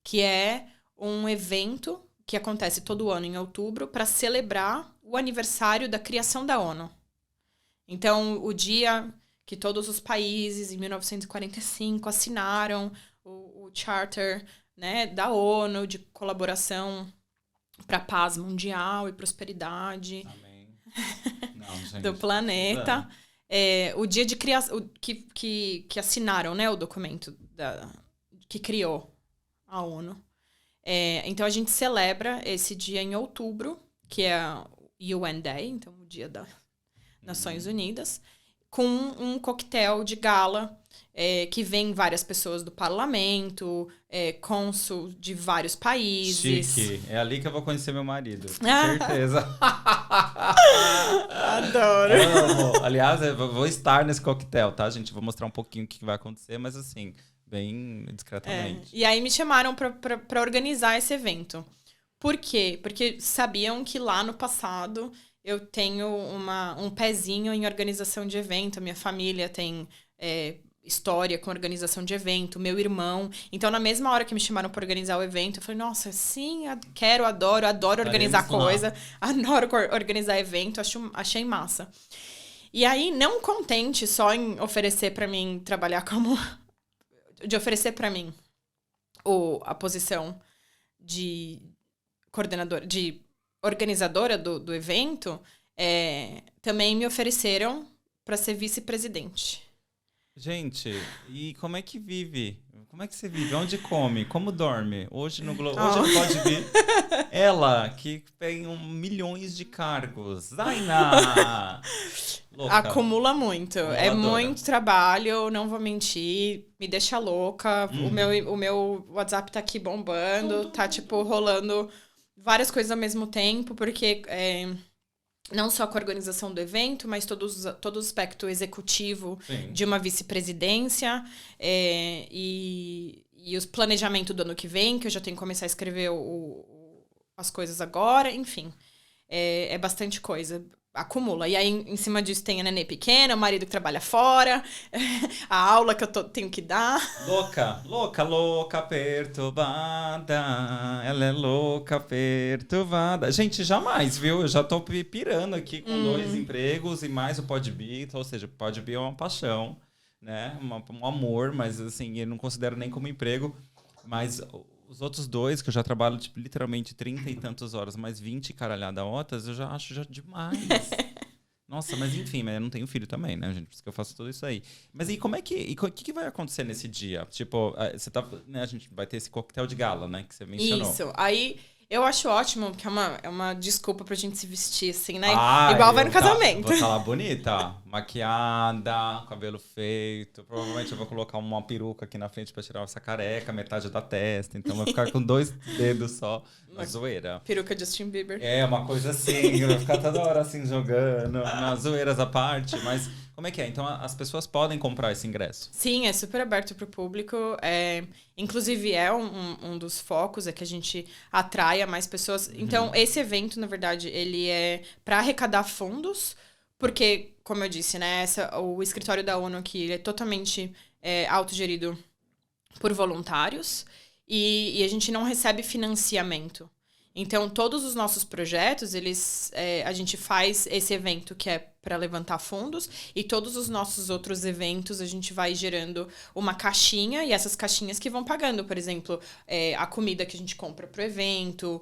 que é um evento que acontece todo ano em outubro para celebrar o aniversário da criação da ONU. Então, o dia que todos os países, em 1945, assinaram o Charter, né, da ONU de colaboração para a paz mundial e prosperidade. Amém. Não, gente, do planeta. O dia de criação que assinaram, né, o documento que criou a ONU. Então, a gente celebra esse dia em outubro, que é o UN Day, então o Dia das Nações Unidas, com um coquetel de gala, que vem várias pessoas do parlamento, cônsul de vários países. Chique. É ali que eu vou conhecer meu marido. Com certeza. Adoro. Amo. Aliás, eu vou estar nesse coquetel, tá, gente? Vou mostrar um pouquinho o que vai acontecer, mas assim, bem discretamente. E aí me chamaram pra organizar esse evento. Por quê? Porque sabiam que lá no passado eu tenho um pezinho em organização de evento. Minha família tem história com organização de evento, meu irmão. Então, na mesma hora que me chamaram para organizar o evento, eu falei, nossa, sim, adoro organizar coisa, adoro organizar evento, achei massa. E aí, não contente só em oferecer para mim trabalhar de oferecer para mim a posição de coordenadora, de organizadora do evento, também me ofereceram para ser vice-presidente. Gente, e como é que vive? Como é que você vive? Onde come? Como dorme? Hoje no Pode Vir. Ela, que tem milhões de cargos. Zaina! Louca. Acumula muito. É muito trabalho, não vou mentir. Me deixa louca. O meu WhatsApp tá aqui bombando. Tá, tipo, rolando várias coisas ao mesmo tempo. Porque não só com a organização do evento, mas todo o aspecto executivo de uma vice-presidência. E os planejamentos do ano que vem, que eu já tenho que começar a escrever as coisas agora. Enfim, é bastante coisa. Acumula. E aí, em cima disso, tem a nenê pequena, o marido que trabalha fora, a aula que eu tenho que dar. Louca, perturbada. Ela é louca, perturbada. Gente, jamais, viu? Eu já tô pirando aqui com 2 empregos e mais o Podbi. Ou seja, o Podbi é uma paixão, né? Um amor, mas assim, eu não considero nem como emprego. Mas os outros 2, que eu já trabalho, tipo, literalmente 30 e tantas horas, mais 20 caralhada horas, eu já acho demais. Nossa, mas enfim, eu não tenho filho também, né, gente? Por isso que eu faço tudo isso aí. Mas e como é que... E o que vai acontecer nesse dia? Tipo, você tá... Né, a gente vai ter esse coquetel de gala, né? Que você mencionou. Isso. Aí... Eu acho ótimo, porque é uma desculpa pra gente se vestir, assim, né? Igual vai no casamento. Vou estar lá bonita, maquiada, cabelo feito. Provavelmente eu vou colocar uma peruca aqui na frente pra tirar essa careca, metade da testa. Então vai ficar com 2 dedos só, na zoeira. Peruca Justin Bieber. Uma coisa assim, vai ficar toda hora assim, jogando, nas zoeiras à parte. Mas como é que é? Então as pessoas podem comprar esse ingresso? Sim, é super aberto pro público. Inclusive, um dos focos, que a gente atraia mais pessoas. Então, esse evento, na verdade, ele é para arrecadar fundos, porque, como eu disse, né, o escritório da ONU aqui ele é totalmente autogerido por voluntários e a gente não recebe financiamento. Então, todos os nossos projetos, a gente faz esse evento que é para levantar fundos, e todos os nossos outros eventos a gente vai gerando uma caixinha, e essas caixinhas que vão pagando, por exemplo, a comida que a gente compra pro evento,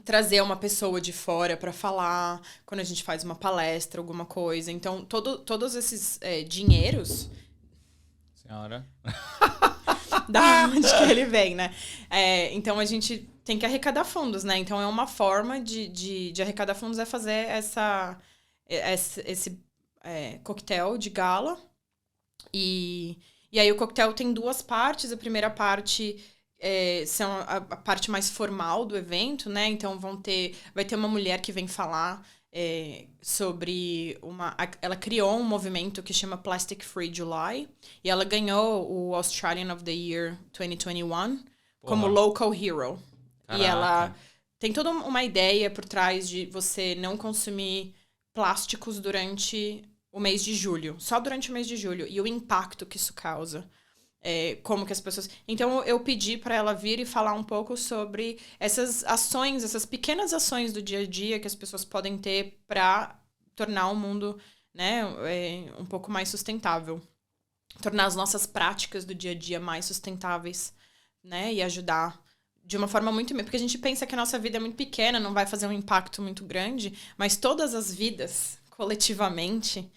trazer uma pessoa de fora para falar, quando a gente faz uma palestra, alguma coisa. Então, todos esses dinheiros... Senhora... Da onde que ele vem, né? Então, a gente tem que arrecadar fundos, né? Então, é uma forma de arrecadar fundos fazer esse coquetel de gala. E aí, o coquetel tem 2 partes. A primeira parte são a parte mais formal do evento, né? Então vai ter uma mulher que vem falar sobre ela criou um movimento que chama Plastic Free July e ela ganhou o Australian of the Year 2021 como Local Hero. Caraca. E ela tem toda uma ideia por trás de você não consumir plásticos durante o mês de julho, só durante o mês de julho, e o impacto que isso causa. Como que as pessoas... Então, eu pedi para ela vir e falar um pouco sobre essas ações, essas pequenas ações do dia a dia que as pessoas podem ter para tornar o mundo, né, um pouco mais sustentável. Tornar as nossas práticas do dia a dia mais sustentáveis, né, e ajudar de uma forma muito... Porque a gente pensa que a nossa vida é muito pequena, não vai fazer um impacto muito grande, mas todas as vidas, coletivamente,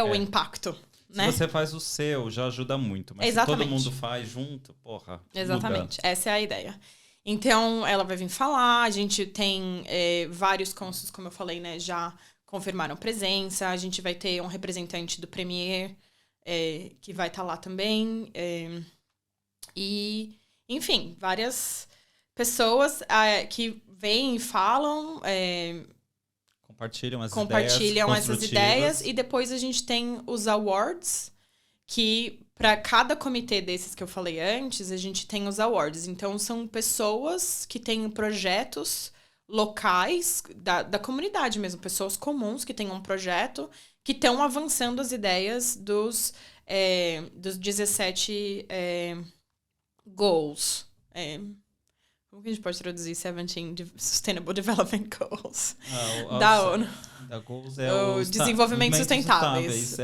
o impacto. Se você faz o seu, já ajuda muito. Mas Exatamente. Se todo mundo faz junto, porra, Exatamente. muda. Essa é a ideia. Então, ela vai vir falar. A gente tem vários cônsules, como eu falei, né? Já confirmaram presença. A gente vai ter um representante do Premier, que vai estar lá também. E, enfim, várias pessoas que vêm e falam... compartilham essas ideias e depois a gente tem os awards, que para cada comitê desses que eu falei antes, a gente tem os awards. Então, são pessoas que têm projetos locais da comunidade mesmo, pessoas comuns que têm um projeto, que estão avançando as ideias dos 17 goals. Como que a gente pode traduzir 17 Sustainable Development Goals? Da ONU. Da Goals é os desenvolvimento sustentáveis.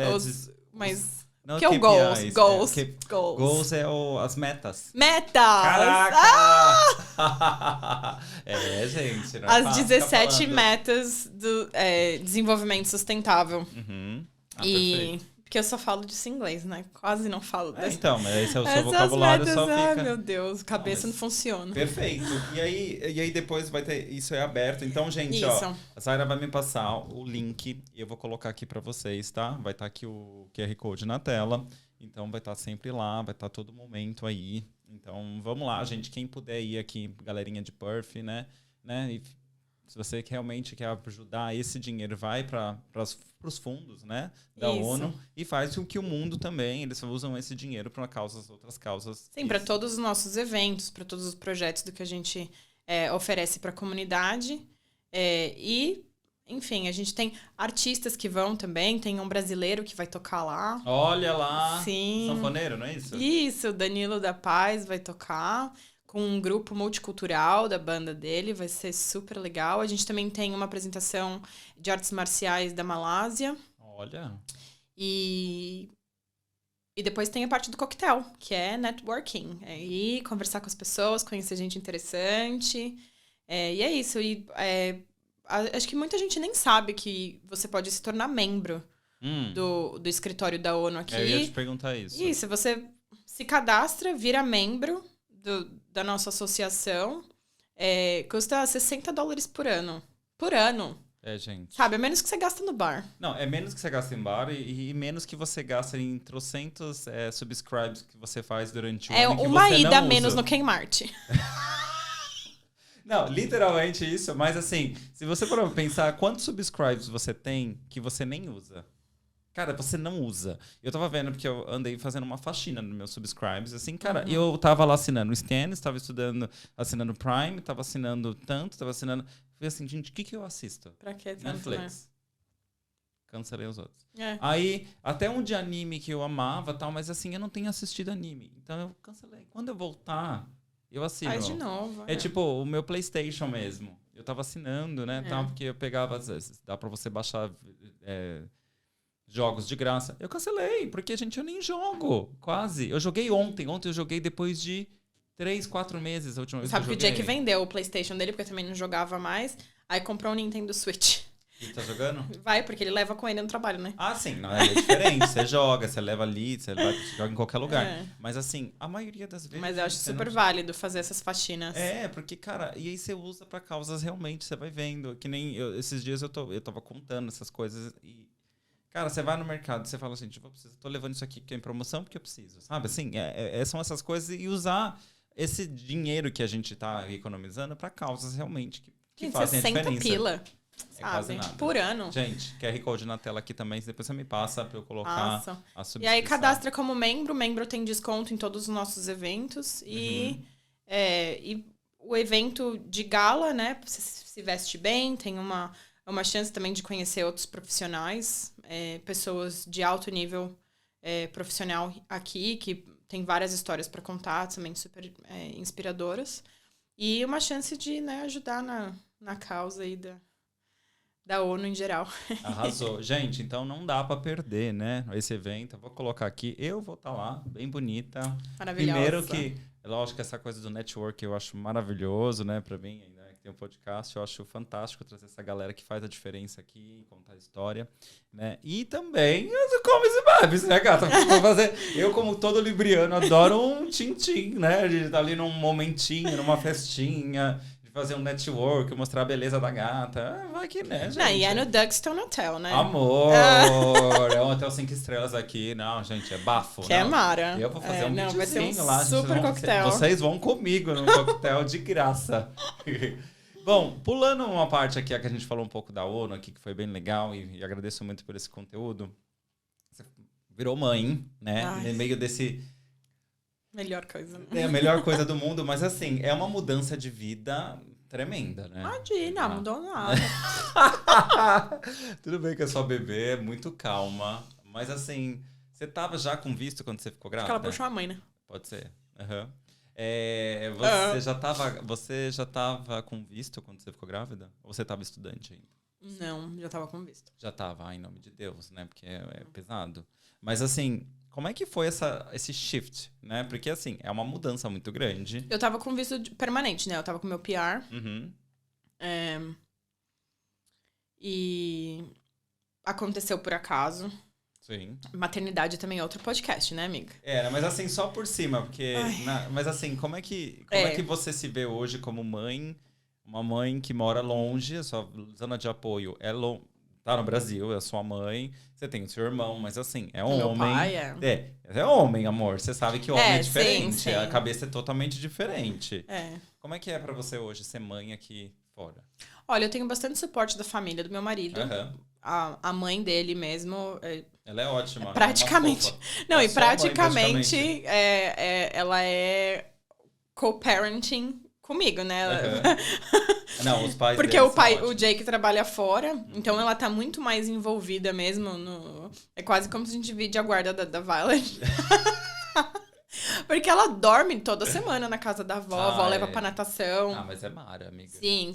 Mas não, que é o Goals? Goals. Goals é as metas. Metas! Caraca! Gente. Não é as 17 metas do desenvolvimento sustentável. Uhum. Porque eu só falo disso em inglês, né? Quase não falo dessa. Então, mas esse é o seu vocabulário, metas, só fica... Ai, meu Deus, cabeça não funciona. Perfeito. E aí depois vai ter... Isso é aberto. Então, gente, ó, a Zaira vai me passar o link e eu vou colocar aqui pra vocês, tá? Vai estar aqui o QR Code na tela. Então, vai estar sempre lá, vai estar todo momento aí. Então, vamos lá, gente. Quem puder ir aqui, galerinha de Perth, né? E se você realmente quer ajudar, esse dinheiro vai para os fundos, né, da ONU e faz com que o mundo também, eles usam esse dinheiro para outras causas. Sim, para todos os nossos eventos, para todos os projetos do que a gente oferece para a comunidade. E, enfim, a gente tem artistas que vão também, tem um brasileiro que vai tocar lá. Olha lá! Sim. Sanfoneiro, não é isso? Isso, o Danilo da Paz vai tocar com um grupo multicultural da banda dele, vai ser super legal. A gente também tem uma apresentação de artes marciais da Malásia. Olha! E depois tem a parte do coquetel, que é networking. É ir conversar com as pessoas, conhecer gente interessante. E é isso. Acho que muita gente nem sabe que você pode se tornar membro do escritório da ONU aqui. Eu ia te perguntar isso. Isso, você se cadastra, vira membro da nossa associação, custa $60 por ano. Por ano. Gente. Sabe, é menos que você gasta no bar. Não, é menos que você gasta em bar e menos que você gasta em trocentos subscribes que você faz durante o ano. É uma ida menos no Kmart. Não, literalmente isso, mas assim, se você for pensar quantos subscribes você tem que você nem usa. Cara, você não usa. Eu tava vendo, porque eu andei fazendo uma faxina nos meus subscribes, assim, cara, eu tava lá assinando o Stannis, tava assinando Prime, tava assinando tanto, tava assinando... Falei assim, gente, o que eu assisto? Pra que tanto, Netflix. Cancelei os outros. É. Aí, até um de anime que eu amava, tal, mas assim, eu não tenho assistido anime. Então eu cancelei. Quando eu voltar, eu assino. Faz de novo. É tipo o meu PlayStation mesmo. Eu tava assinando, né, tal, porque eu pegava, às vezes, dá pra você baixar... jogos de graça. Eu cancelei, porque, gente, eu nem jogo, quase. Eu joguei ontem. Ontem eu joguei depois de 3, 4 meses a última vez Sabe que eu que o joguei. Jake vendeu o PlayStation dele, porque também não jogava mais. Aí comprou um Nintendo Switch. E tá jogando? Vai, porque ele leva com ele no trabalho, né? Ah, sim. Não, é diferente. Você joga, você leva ali, você joga em qualquer lugar. Mas, assim, a maioria das vezes... Mas eu acho super válido fazer essas faxinas. Porque, cara, e aí você usa pra causas realmente, você vai vendo. Que nem esses dias eu tava contando essas coisas e... Cara, você vai no mercado e você fala assim, tipo, tô levando isso aqui porque é em promoção porque eu preciso, sabe? Assim, são essas coisas e usar esse dinheiro que a gente tá economizando para causas realmente que Gente, fazem a 60 diferença. pila, É quase sabe? nada. Por ano. Gente, QR Code na tela aqui também, depois você me passa para eu colocar Passa. a subscrição. E aí cadastra como membro, o membro tem desconto em todos os nossos eventos e o evento de gala, né? Você se veste bem, tem uma chance também de conhecer outros profissionais, pessoas de alto nível profissional aqui, que tem várias histórias para contar, também super inspiradoras. E uma chance de, né, ajudar na causa aí da ONU em geral. Arrasou. Gente, então não dá para perder, né? Esse evento, eu vou colocar aqui, eu vou estar lá, bem bonita. Maravilhosa. Primeiro que, lógico, essa coisa do network eu acho maravilhoso, né? Para mim, né, que tem um podcast, eu acho fantástico trazer essa galera que faz a diferença aqui, contar a história, né? E também os comes e bebes, né, gata? Eu, como todo libriano, adoro um tchim-tchim, né? De estar ali num momentinho, numa festinha, fazer um network, mostrar a beleza da gata. Vai que né, gente. Não, e é no Duxton Hotel, né? Amor! É um hotel 5 estrelas aqui. Não, gente, é bafo. Que é mara. Eu vou fazer um vai ser videozinho lá. super coquetel. Vocês vão comigo no coquetel de graça. Bom, pulando uma parte aqui, que a gente falou um pouco da ONU aqui, que foi bem legal, e agradeço muito por esse conteúdo. Você virou mãe, né? Ai. No meio desse... Melhor coisa. Né? É a melhor coisa do mundo, mas assim, é uma mudança de vida tremenda, né? Imagina, mudou nada. Tudo bem que a sua bebê é muito calma, mas assim, você tava já com visto quando você ficou Acho que grávida? ela puxou a mãe, né? Pode ser. Uhum. Você já tava com visto quando você ficou grávida? Ou você tava estudante ainda? Não, já tava com visto. Já tava, em nome de Deus, né? Porque é pesado. Mas assim, como é que foi esse shift, né? Porque assim, é uma mudança muito grande. Eu tava com visto permanente, né? Eu tava com meu PR. Uhum. E aconteceu por acaso. Sim. Maternidade também é outro podcast, né, amiga? Mas assim, só por cima, porque... mas assim, como é que você se vê hoje como mãe? Uma mãe que mora longe, a sua zona de apoio tá no Brasil, é a sua mãe, você tem o seu irmão, mas assim, é homem. Meu pai é homem, amor. Você sabe que homem é diferente, sim. A cabeça é totalmente diferente. É. Como é que é pra você hoje ser mãe aqui fora? Olha, eu tenho bastante suporte da família, do meu marido. Uhum. A mãe dele mesmo... Ela é ótima. Praticamente. Não, e praticamente ela é co-parenting comigo, né? Uhum. Não, os pais porque o Jake trabalha fora, então ela tá muito mais envolvida mesmo no... É quase como se a gente divide a guarda da Violet. Porque ela dorme toda semana na casa da avó, a avó leva pra natação. Mas é mara, amiga. Sim.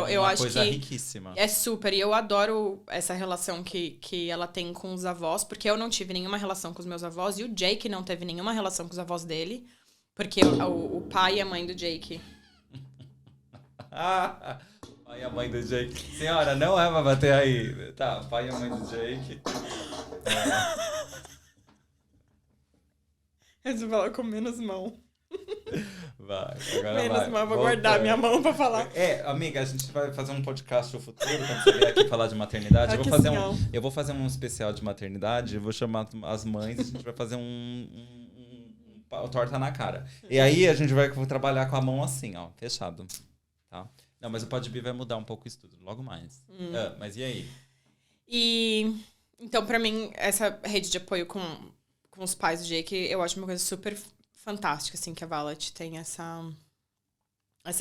Eu acho coisa que riquíssima. é super. E eu adoro essa relação que ela tem com os avós, porque eu não tive nenhuma relação com os meus avós, e o Jake não teve nenhuma relação com os avós dele, porque o pai e a mãe do Jake... Pai e a mãe do Jake. Senhora, não é pra bater aí. Tá, pai e a mãe do Jake. Você fala com menos mão. Vai, agora menos mão, vou guardar minha mão pra falar. Amiga, a gente vai fazer um podcast no futuro, quando você vier aqui falar de maternidade. Eu vou fazer um especial de maternidade, eu vou chamar as mães, a gente vai fazer torta na cara. E aí a gente vai trabalhar com a mão assim, ó, fechado. Tá? Não, mas o Podbi vai mudar um pouco isso tudo, logo mais. Mas e aí? Então, pra mim, essa rede de apoio com os pais do Jake, eu acho uma coisa super fantástica, assim, que a Violet tem essa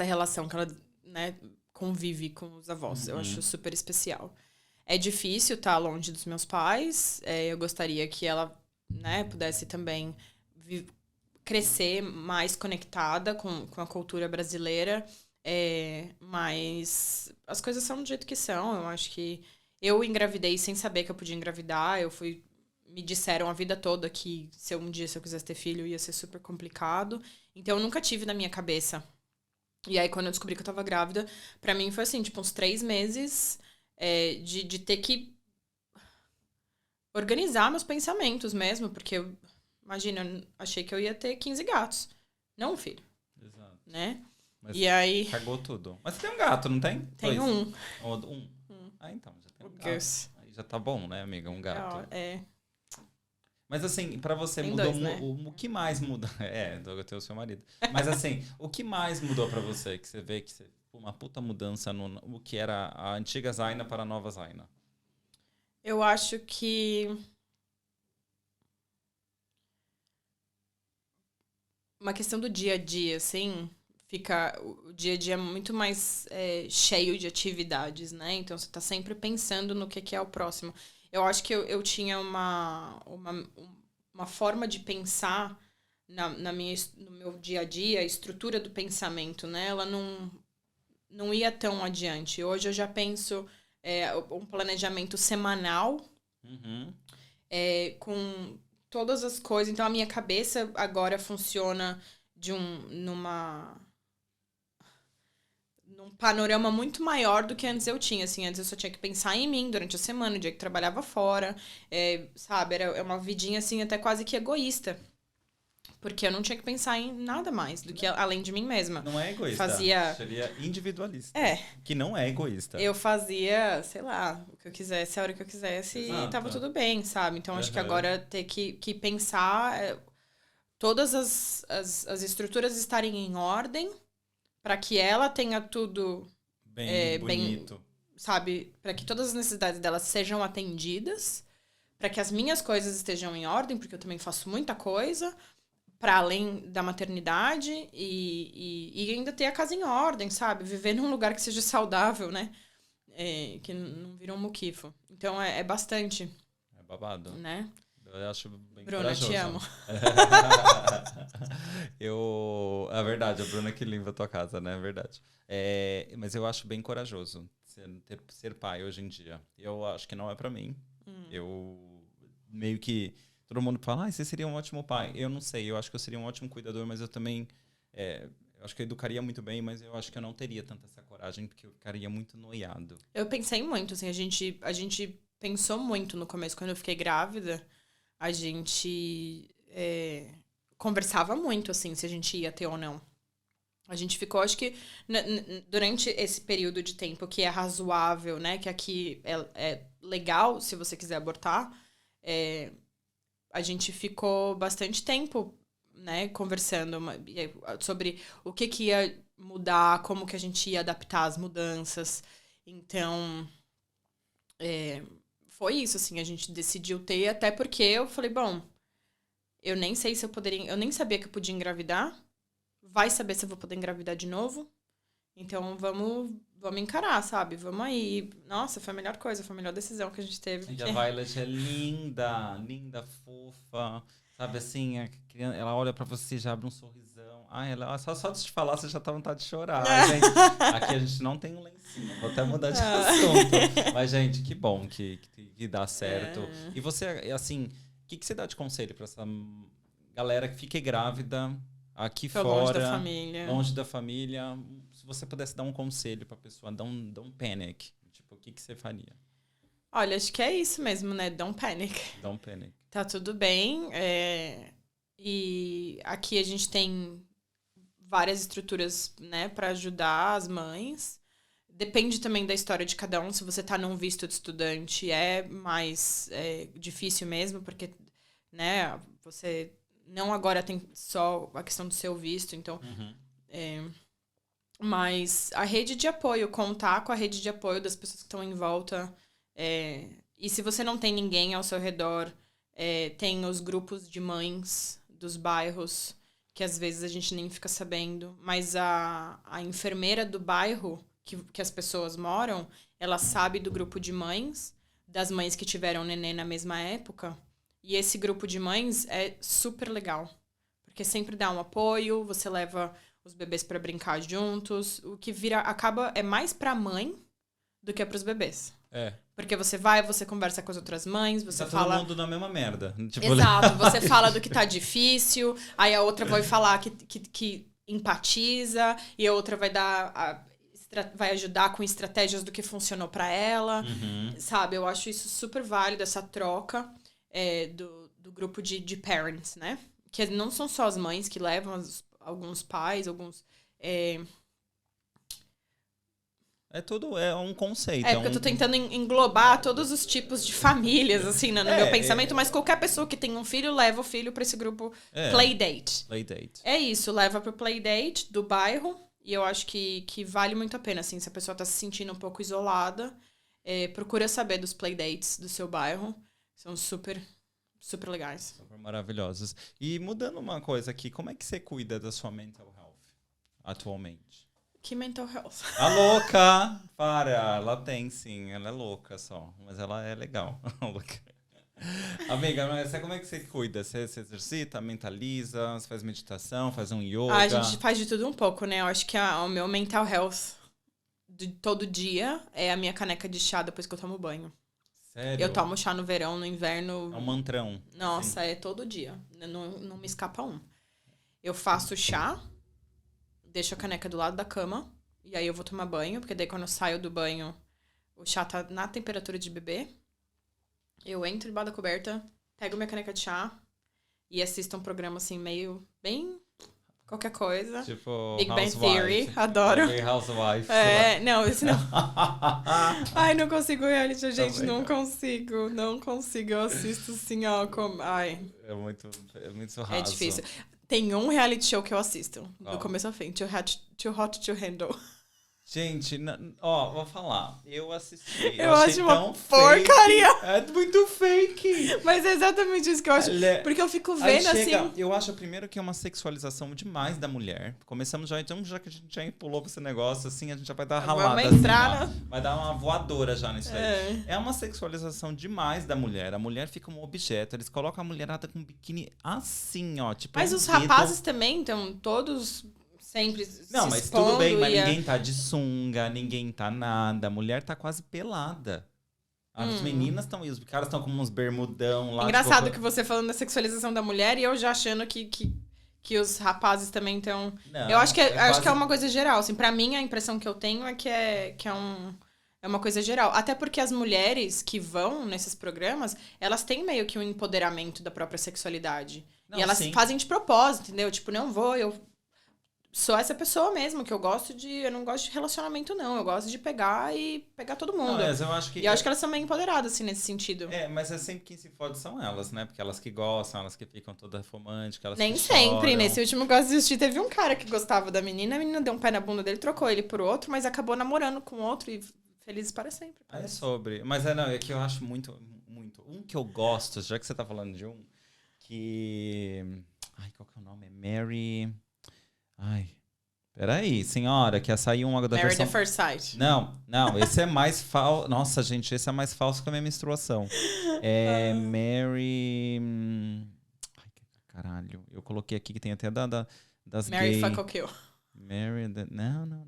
relação que ela, né, convive com os avós. Eu acho super especial. É difícil estar longe dos meus pais. Eu gostaria que ela, né, pudesse também crescer mais conectada com a cultura brasileira. Mas as coisas são do jeito que são. Eu acho que eu engravidei sem saber que eu podia engravidar. Me disseram a vida toda que se eu quisesse ter filho ia ser super complicado. Então eu nunca tive na minha cabeça. E aí quando eu descobri que eu tava grávida, pra mim foi assim, tipo uns 3 meses de ter que organizar meus pensamentos mesmo. Porque imagina, eu achei que eu ia ter 15 gatos. Não um filho. Exato. Né? Mas e aí... Cagou tudo. Mas você tem um gato, não tem? Tem um. Um. Então, já tem um gato. Gus. Aí já tá bom, né, amiga? Um gato. É. Mas assim, pra você Tem mudou dois, né? o que mais muda? Eu tenho o seu marido. Mas assim, o que mais mudou pra você? Que você vê que uma puta mudança no o que era a antiga Zaina para a nova Zaina. Eu acho que uma questão do dia a dia, assim, fica o dia a dia muito mais cheio de atividades, né? Então você tá sempre pensando no que é o próximo. Eu acho que eu tinha uma forma de pensar no meu dia a dia, a estrutura do pensamento, né? Ela não ia tão adiante. Hoje eu já penso um planejamento semanal Uhum. com todas as coisas. Então, a minha cabeça agora funciona num panorama muito maior do que antes eu tinha. Assim, antes eu só tinha que pensar em mim durante a semana, o dia que trabalhava fora. Sabe? Era uma vidinha, assim, até quase que egoísta. Porque eu não tinha que pensar em nada mais do que além de mim mesma. Não é egoísta. Fazia... Seria individualista. É. Que não é egoísta. Eu fazia, sei lá, o que eu quisesse, a hora que eu quisesse, e tava tudo bem, sabe? Então, acho que agora ter que pensar todas as estruturas estarem em ordem para que ela tenha tudo bem bonito. Sabe? Para que todas as necessidades dela sejam atendidas, para que as minhas coisas estejam em ordem, porque eu também faço muita coisa, para além da maternidade e ainda ter a casa em ordem, sabe? Viver num lugar que seja saudável, né? Que não vira um muquifo. Então, é bastante. É babado. Né? Eu acho bem Bruna, corajoso. te amo. É verdade, a Bruna que limpa a tua casa, né? É verdade. Mas eu acho bem corajoso ser pai hoje em dia. Eu acho que não é pra mim. Eu meio que... Todo mundo fala, você seria um ótimo pai. Eu não sei, eu acho que eu seria um ótimo cuidador, mas eu também... eu acho que eu educaria muito bem, mas eu acho que eu não teria tanta essa coragem, porque eu ficaria muito noiado. Eu pensei muito, assim, a gente pensou muito no começo, quando eu fiquei grávida, a gente conversava muito, assim, se a gente ia ter ou não. A gente ficou, acho que, durante esse período de tempo que é razoável, né, que aqui é legal, se você quiser abortar, a gente ficou bastante tempo, né, conversando sobre o que ia mudar, como que a gente ia adaptar as mudanças. Então, foi isso, assim, a gente decidiu ter, até porque eu falei, bom, eu nem sei se eu poderia, eu nem sabia que eu podia engravidar, vai saber se eu vou poder engravidar de novo, então vamos encarar, sabe? Vamos aí. Nossa, foi a melhor coisa, foi a melhor decisão que a gente teve. E a Violet é linda, linda, fofa. Sabe assim, a criança, ela olha pra você e já abre um sorrisão. Só de te falar, você já tá com vontade de chorar. Gente, aqui a gente não tem um lencinho, vou até mudar de assunto. Mas, gente, que bom que dá certo. E você, assim, o que você dá de conselho pra essa galera que fique grávida aqui fora? Longe da família. Se você pudesse dar um conselho pra pessoa, don't panic. Tipo, o que você faria? Olha, acho que é isso mesmo, né? Don't panic. Don't panic. Tá tudo bem. E aqui a gente tem várias estruturas, né, pra ajudar as mães. Depende também da história de cada um. Se você tá num visto de estudante, é mais difícil mesmo, porque, né, você não agora tem só a questão do seu visto, então... mas a rede de apoio, contar com a rede de apoio das pessoas que estão em volta... e se você não tem ninguém ao seu redor, tem os grupos de mães dos bairros, que às vezes a gente nem fica sabendo, mas a enfermeira do bairro que as pessoas moram, ela sabe do grupo de mães, das mães que tiveram neném na mesma época, e esse grupo de mães é super legal, porque sempre dá um apoio, você leva os bebês para brincar juntos, o que acaba é mais pra mãe do que para os bebês. Porque você conversa com as outras mães, você fala... todo mundo na mesma merda. Tipo... Exato, você fala do que tá difícil, aí a outra vai falar que empatiza, e a outra vai ajudar com estratégias do que funcionou pra ela, sabe? Eu acho isso super válido, essa troca do grupo de parents, né? Que não são só as mães que levam, alguns pais, alguns... É tudo, é um conceito. Porque eu tô tentando englobar todos os tipos de famílias, assim, no meu pensamento, mas qualquer pessoa que tem um filho, leva o filho pra esse grupo Playdate. Playdate. É isso, leva pro Playdate do bairro, e eu acho que vale muito a pena, assim, se a pessoa tá se sentindo um pouco isolada, procura saber dos Playdates do seu bairro, são super, super legais. Super maravilhosos. E mudando uma coisa aqui, como é que você cuida da sua mental health atualmente? Que mental health? A louca! Para, ela tem sim, ela é louca só, mas ela é legal. Amiga, mas como é que você cuida? Você exercita, mentaliza, você faz meditação, faz um yoga? A gente faz de tudo um pouco, né? Eu acho que o meu mental health de todo dia é a minha caneca de chá depois que eu tomo banho. Sério? Eu tomo chá no verão, no inverno. É um mantrão. Nossa, sim. é todo dia. Não me escapa um. Eu faço chá, deixo a caneca do lado da cama, e aí eu vou tomar banho, porque daí quando eu saio do banho, o chá tá na temperatura de beber. Eu entro debaixo da coberta, pego minha caneca de chá e assisto um programa assim, meio bem qualquer coisa. Tipo Big Bang Theory, adoro. Housewife. Não, esse não. Ai, não consigo reality, gente, Também não consigo. Eu assisto assim, ó, ai. É muito raso. É difícil. Tem um reality show que eu assisto, do começo ao fim, Too Hot to Handle. Gente, vou falar. Eu assisti. Eu acho uma porcaria. É muito fake. Mas é exatamente isso que eu acho. Porque eu fico vendo assim. Eu acho primeiro que é uma sexualização demais da mulher. Começamos já, então, já que a gente já pulou pra esse negócio, assim, a gente já vai dar ralada. Vamos entrar assim, vai dar uma voadora já nisso aí. É uma sexualização demais da mulher. A mulher fica um objeto. Eles colocam a mulherada com biquíni assim, ó. Tipo, mas os rapazes também estão todos. Sempre não, mas tudo bem, mas ninguém tá de sunga, ninguém tá nada. A mulher tá quase pelada. As meninas estão aí, os caras estão com uns bermudão lá. Engraçado que você falando da sexualização da mulher e eu já achando que os rapazes também estão... Eu acho que é uma coisa geral. Assim, pra mim, a impressão que eu tenho é que é uma coisa geral. Até porque as mulheres que vão nesses programas, elas têm meio que um empoderamento da própria sexualidade. Não, e elas sim. fazem de propósito, entendeu? Tipo, não vou, eu... Sou essa pessoa mesmo, que eu não gosto de relacionamento, não. Eu gosto de pegar todo mundo. Não, mas eu acho que... E eu acho que elas são meio empoderadas, assim, nesse sentido. Mas é sempre quem se fode são elas, né? Porque elas que gostam, elas que ficam todas românticas, elas Nem que sempre. choram. Nesse último que eu assisti, teve um cara que gostava da menina, a menina deu um pé na bunda dele, trocou ele por outro, mas acabou namorando com outro e felizes para sempre. É sobre... Mas é que eu acho muito, muito... Um que eu gosto, já que você tá falando de um, que... Ai, qual que é o nome? É Mary... Ai... Peraí, senhora, que ia sair uma da Married versão... at First Sight. Não, esse é mais falso. Nossa, gente, esse é mais falso que a minha menstruação. É Mary... Ai, caralho. Eu coloquei aqui que tem até das Mary gay... Fuck or Kill. Mary... Não.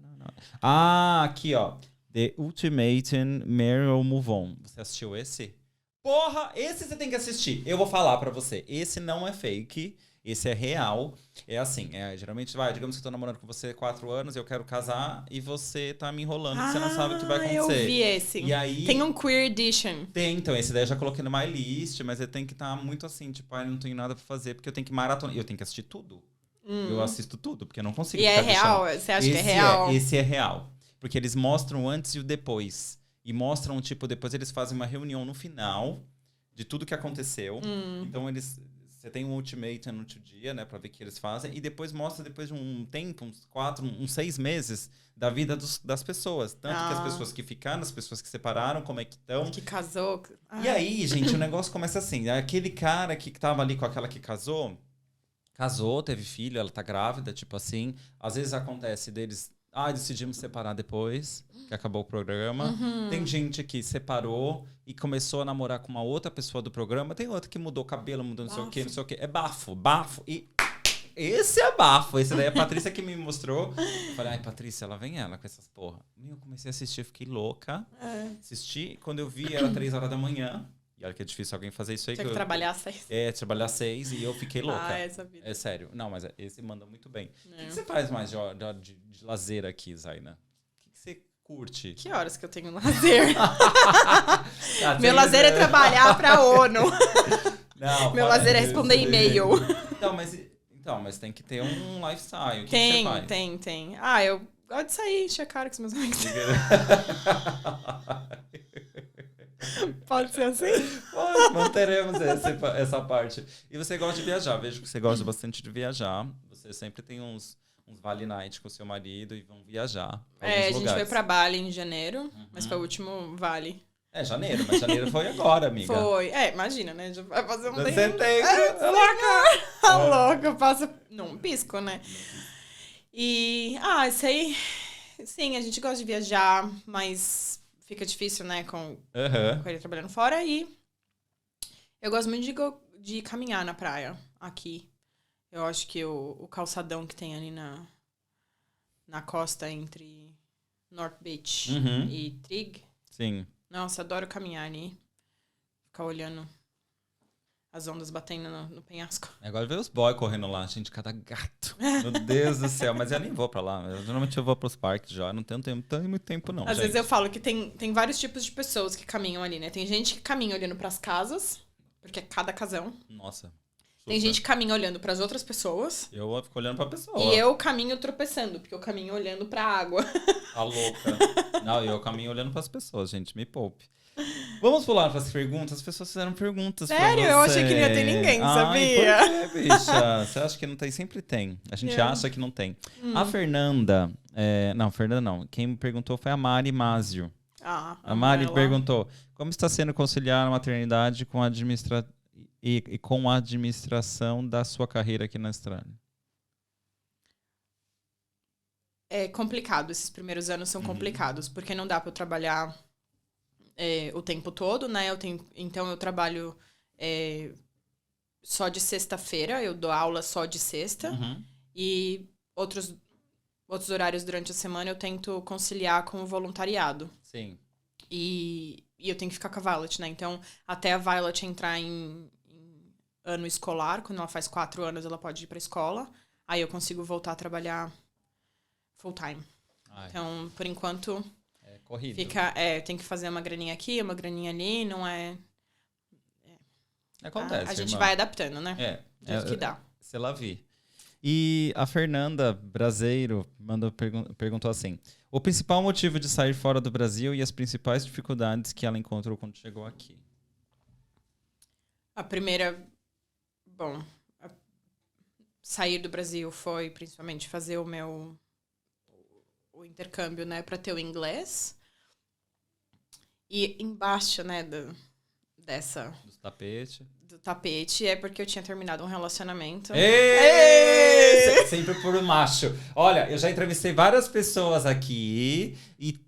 Ah, aqui, ó. The Ultimatum Marry or Move On. Você assistiu esse? Porra, esse você tem que assistir. Eu vou falar pra você. Esse não é fake. Esse é real. É assim, geralmente, digamos que eu tô namorando com você há 4 anos, eu quero casar e você tá me enrolando, você não sabe o que vai acontecer. Eu vi esse. E aí, tem um Queer Edition. Tem, então, esse daí eu já coloquei no My List, mas eu tenho que estar muito assim, tipo, não tenho nada pra fazer, porque eu tenho que maratonar. Eu tenho que assistir tudo. Eu assisto tudo, porque eu não consigo ficar real? Você acha que é real? Esse é real. Porque eles mostram o antes e o depois. E mostram, tipo, depois eles fazem uma reunião no final de tudo que aconteceu. Então, você tem um ultimatum no outro dia, né, pra ver o que eles fazem, e depois mostra, depois de um tempo, uns 6 meses, da vida das pessoas. Tanto que as pessoas que ficaram, as pessoas que separaram, como é que estão. Que casou. E aí, gente, o negócio começa assim. Aquele cara que tava ali com aquela que casou, teve filho, ela tá grávida, tipo assim. Às vezes acontece deles... decidimos separar depois, que acabou o programa. Tem gente que separou e começou a namorar com uma outra pessoa do programa. Tem outra que mudou o cabelo, mudou não sei o quê. É bafo. E esse é bafo. Esse daí é a Patrícia que me mostrou. Eu falei, Patrícia, ela vem ela com essas porra. Eu comecei a assistir, fiquei louca. Assisti, quando eu vi, era 3 horas da manhã. E olha que é difícil alguém fazer isso aí. Tinha que trabalhar 6. Trabalhar 6 e eu fiquei louca. Essa vida. É sério. Não, mas esse manda muito bem. O que você faz mais de lazer aqui, Zaina? O que você curte? Que horas que eu tenho lazer? Meu lazer é trabalhar pra ONU. Não, meu lazer é responder e-mail. Então, mas tem que ter um lifestyle. O que tem, você faz? Tem. gosto de sair, encher a cara com os meus amigos. Pode ser assim? Pode, manteremos essa parte. E você gosta de viajar. Vejo que você gosta bastante de viajar. Você sempre tem uns Vale Night com o seu marido e vão viajar. A gente foi pra Bali em janeiro, mas foi o último Vale. Janeiro, mas janeiro foi agora, amiga. Foi. Imagina, né? Já vai fazer um tempo. Setembro. Louca, passa num pisco, né? E, isso aí, sim, a gente gosta de viajar, mas fica difícil, né, com ele trabalhando fora. E eu gosto muito de caminhar na praia, aqui. Eu acho que o calçadão que tem ali na costa entre North Beach e Trig. Sim. Nossa, adoro caminhar ali. Ficar olhando as ondas batendo no penhasco. Agora vê os boys correndo lá, gente, cada gato. Meu Deus do céu, mas eu nem vou pra lá. Normalmente eu vou pros parques já, não tenho muito tempo não, Às vezes eu falo que tem vários tipos de pessoas que caminham ali, né? Tem gente que caminha olhando pras casas, porque é cada casão. Nossa. Tem gente que caminha olhando pras outras pessoas. Eu fico olhando pra pessoa. E eu caminho tropeçando, porque eu caminho olhando pra água. A louca. Não, eu caminho olhando pras pessoas, gente, me poupe. Vamos pular pras perguntas? As pessoas fizeram perguntas. Sério? Eu achei que não ia ter ninguém, sabia? Por quê, bicha? Você acha que não tem? Sempre tem. A gente acha que não tem. A Fernanda... Fernanda não. Quem me perguntou foi a Mari Másio. A Mari perguntou: como está sendo conciliar a maternidade com a com a administração da sua carreira aqui na Austrália? É complicado. Esses primeiros anos são complicados, porque não dá pra eu trabalhar o tempo todo, né? Então eu trabalho só de sexta-feira, eu dou aula só de sexta. E outros horários durante a semana eu tento conciliar com o voluntariado. Sim. E eu tenho que ficar com a Violet, né? Então, até a Violet entrar em ano escolar, quando ela faz 4 anos, ela pode ir pra escola. Aí eu consigo voltar a trabalhar full time. Então, por enquanto... corrido. Tem que fazer uma graninha aqui, uma graninha ali, não é... Acontece, a gente irmã. vai adaptando, né? Do jeito que dá. Sei lá, vi. E a Fernanda Braseiro perguntou assim: o principal motivo de sair fora do Brasil e as principais dificuldades que ela encontrou quando chegou aqui? A primeira... Bom, sair do Brasil foi principalmente fazer o intercâmbio, né, para ter o inglês. E embaixo, né, do tapete é porque eu tinha terminado um relacionamento. Sempre por um macho. Olha, eu já entrevistei várias pessoas aqui e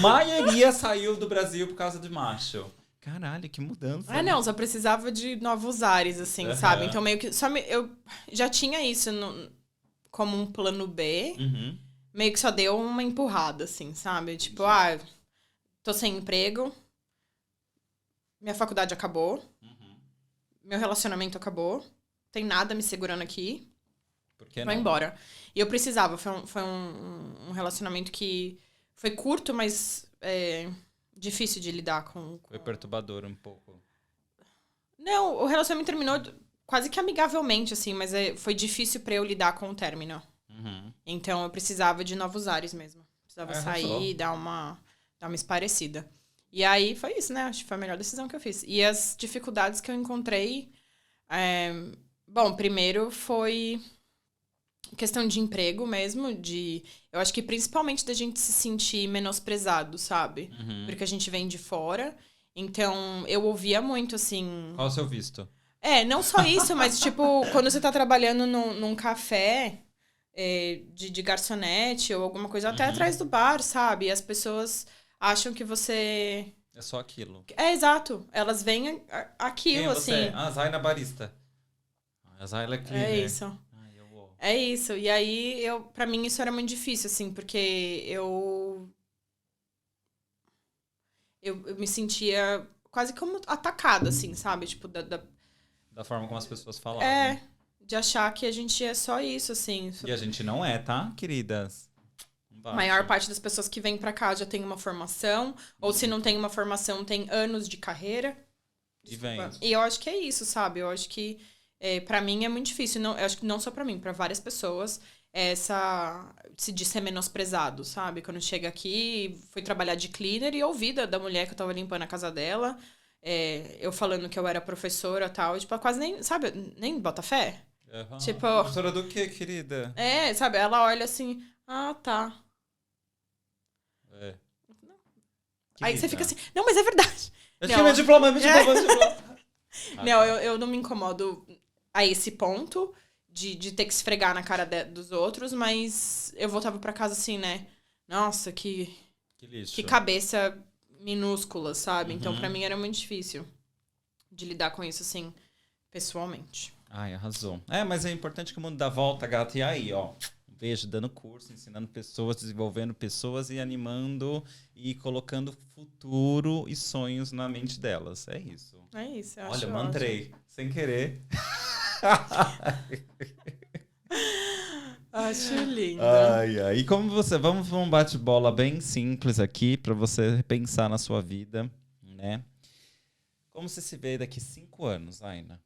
maioria saiu do Brasil por causa de macho. Caralho, que mudança. Não, só precisava de novos ares, assim, sabe? Então meio que eu já tinha isso como um plano B. Meio que só deu uma empurrada, assim, sabe? Tipo, tô sem emprego, minha faculdade acabou, meu relacionamento acabou, tem nada me segurando aqui, por que não? Vai embora. E eu precisava, foi um relacionamento que foi curto, mas difícil de lidar com... Foi perturbador um pouco. Não, o relacionamento terminou quase que amigavelmente, assim, mas foi difícil pra eu lidar com o término. Então eu precisava de novos ares mesmo. Precisava sair e dar uma esparecida. E aí foi isso, né? Acho que foi a melhor decisão que eu fiz. E as dificuldades que eu encontrei... Bom, primeiro foi questão de emprego mesmo. Eu acho que principalmente da gente se sentir menosprezado, sabe? Porque a gente vem de fora. Então eu ouvia muito, assim... Qual o seu visto? Não só isso, mas tipo, quando você tá trabalhando num café... de garçonete ou alguma coisa, até atrás do bar, sabe? E as pessoas acham que você... É só aquilo. Exato. Elas veem aquilo, assim. A Zaina barista. A Zaina é cleaner. É isso. É isso. E aí, pra mim, isso era muito difícil, assim, porque eu me sentia quase como atacada, assim, sabe? Tipo, da forma como as pessoas falavam. De achar que a gente é só isso, assim. E a gente não é, tá, queridas? A maior parte das pessoas que vêm pra cá já tem uma formação, ou se não tem uma formação, tem anos de carreira. E vem. E eu acho que é isso, sabe? Eu acho que pra mim é muito difícil. Não, eu acho que não só pra mim, pra várias pessoas. de ser menosprezado, sabe? Quando chega aqui, fui trabalhar de cleaner e ouvi da mulher que eu tava limpando a casa dela, eu falando que eu era professora e tal, tipo, ela quase nem, sabe, nem bota fé. Uhum. Tipo... Professora do quê, querida? Sabe, ela olha assim, tá. Aí você fica assim, não, mas é verdade. Eu tinha meu diploma, Não, eu não me incomodo a esse ponto de ter que esfregar na cara dos outros, mas eu voltava pra casa assim, né? Nossa, que lixo. Que cabeça minúscula, sabe? Então, pra mim era muito difícil de lidar com isso, assim, pessoalmente. Ai, arrasou. Mas é importante que o mundo dá volta, gata. E aí, ó, vejo dando curso, ensinando pessoas, desenvolvendo pessoas e animando e colocando futuro e sonhos na mente delas. É isso. É isso, eu acho. Olha, mantrei, sem querer. Acho lindo. Ai. E como você... Vamos pra um bate-bola bem simples aqui, pra você pensar na sua vida, né? Como você se vê daqui 5 anos, Aina?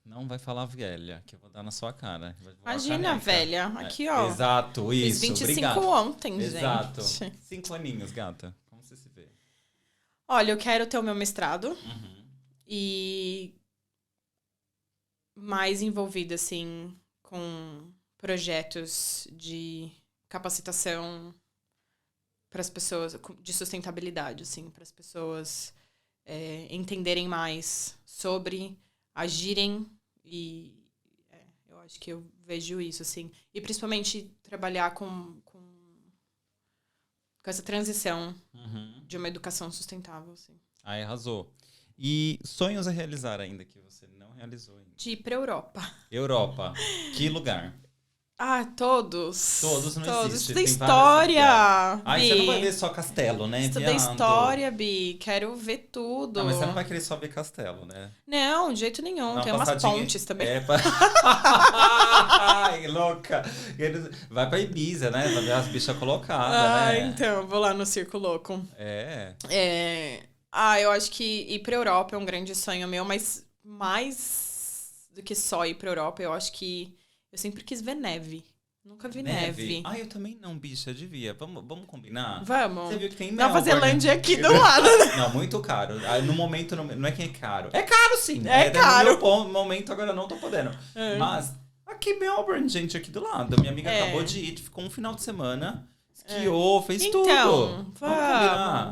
Não vai falar velha, que eu vou dar na sua cara. Imagina, velha. Aqui, ó. Exato, isso. Fiz 25 obrigado. ontem, Exato. gente. 5 aninhos, gata. Como você se vê? Olha, eu quero ter o meu mestrado. E mais envolvida, assim, com projetos de capacitação para as pessoas, de sustentabilidade, assim, para as pessoas entenderem mais sobre, agirem e eu acho que eu vejo isso, assim. E principalmente trabalhar com essa transição de uma educação sustentável, assim. Aí arrasou. E sonhos a realizar ainda que você não realizou ainda? De ir pra Europa. Europa. Que lugar? Todos. Todos não existe. Estuda história, Bi. Você não vai ver só castelo, né? Estuda história, Bi. Quero ver tudo. Não, mas você não vai querer só ver castelo, né? Não, de jeito nenhum. Tem umas pontes também. Ai, louca. Vai pra Ibiza, né? Vai ver as bichas colocadas, né? Então, vou lá no Circo Louco. Eu acho que ir pra Europa é um grande sonho meu, mas mais do que só ir pra Europa, eu acho que eu sempre quis ver neve. Nunca vi neve. Eu também não, bicha, devia. Vamos combinar? Vamos. Você viu que tem Nova Zelândia aqui do lado, né? Não, muito caro. No momento, não é que é caro. É caro, sim. É caro. No momento, agora não tô podendo. Mas, aqui Melbourne, gente, aqui do lado. Minha amiga acabou de ir, ficou um final de semana, esquiou, fez tudo. Então,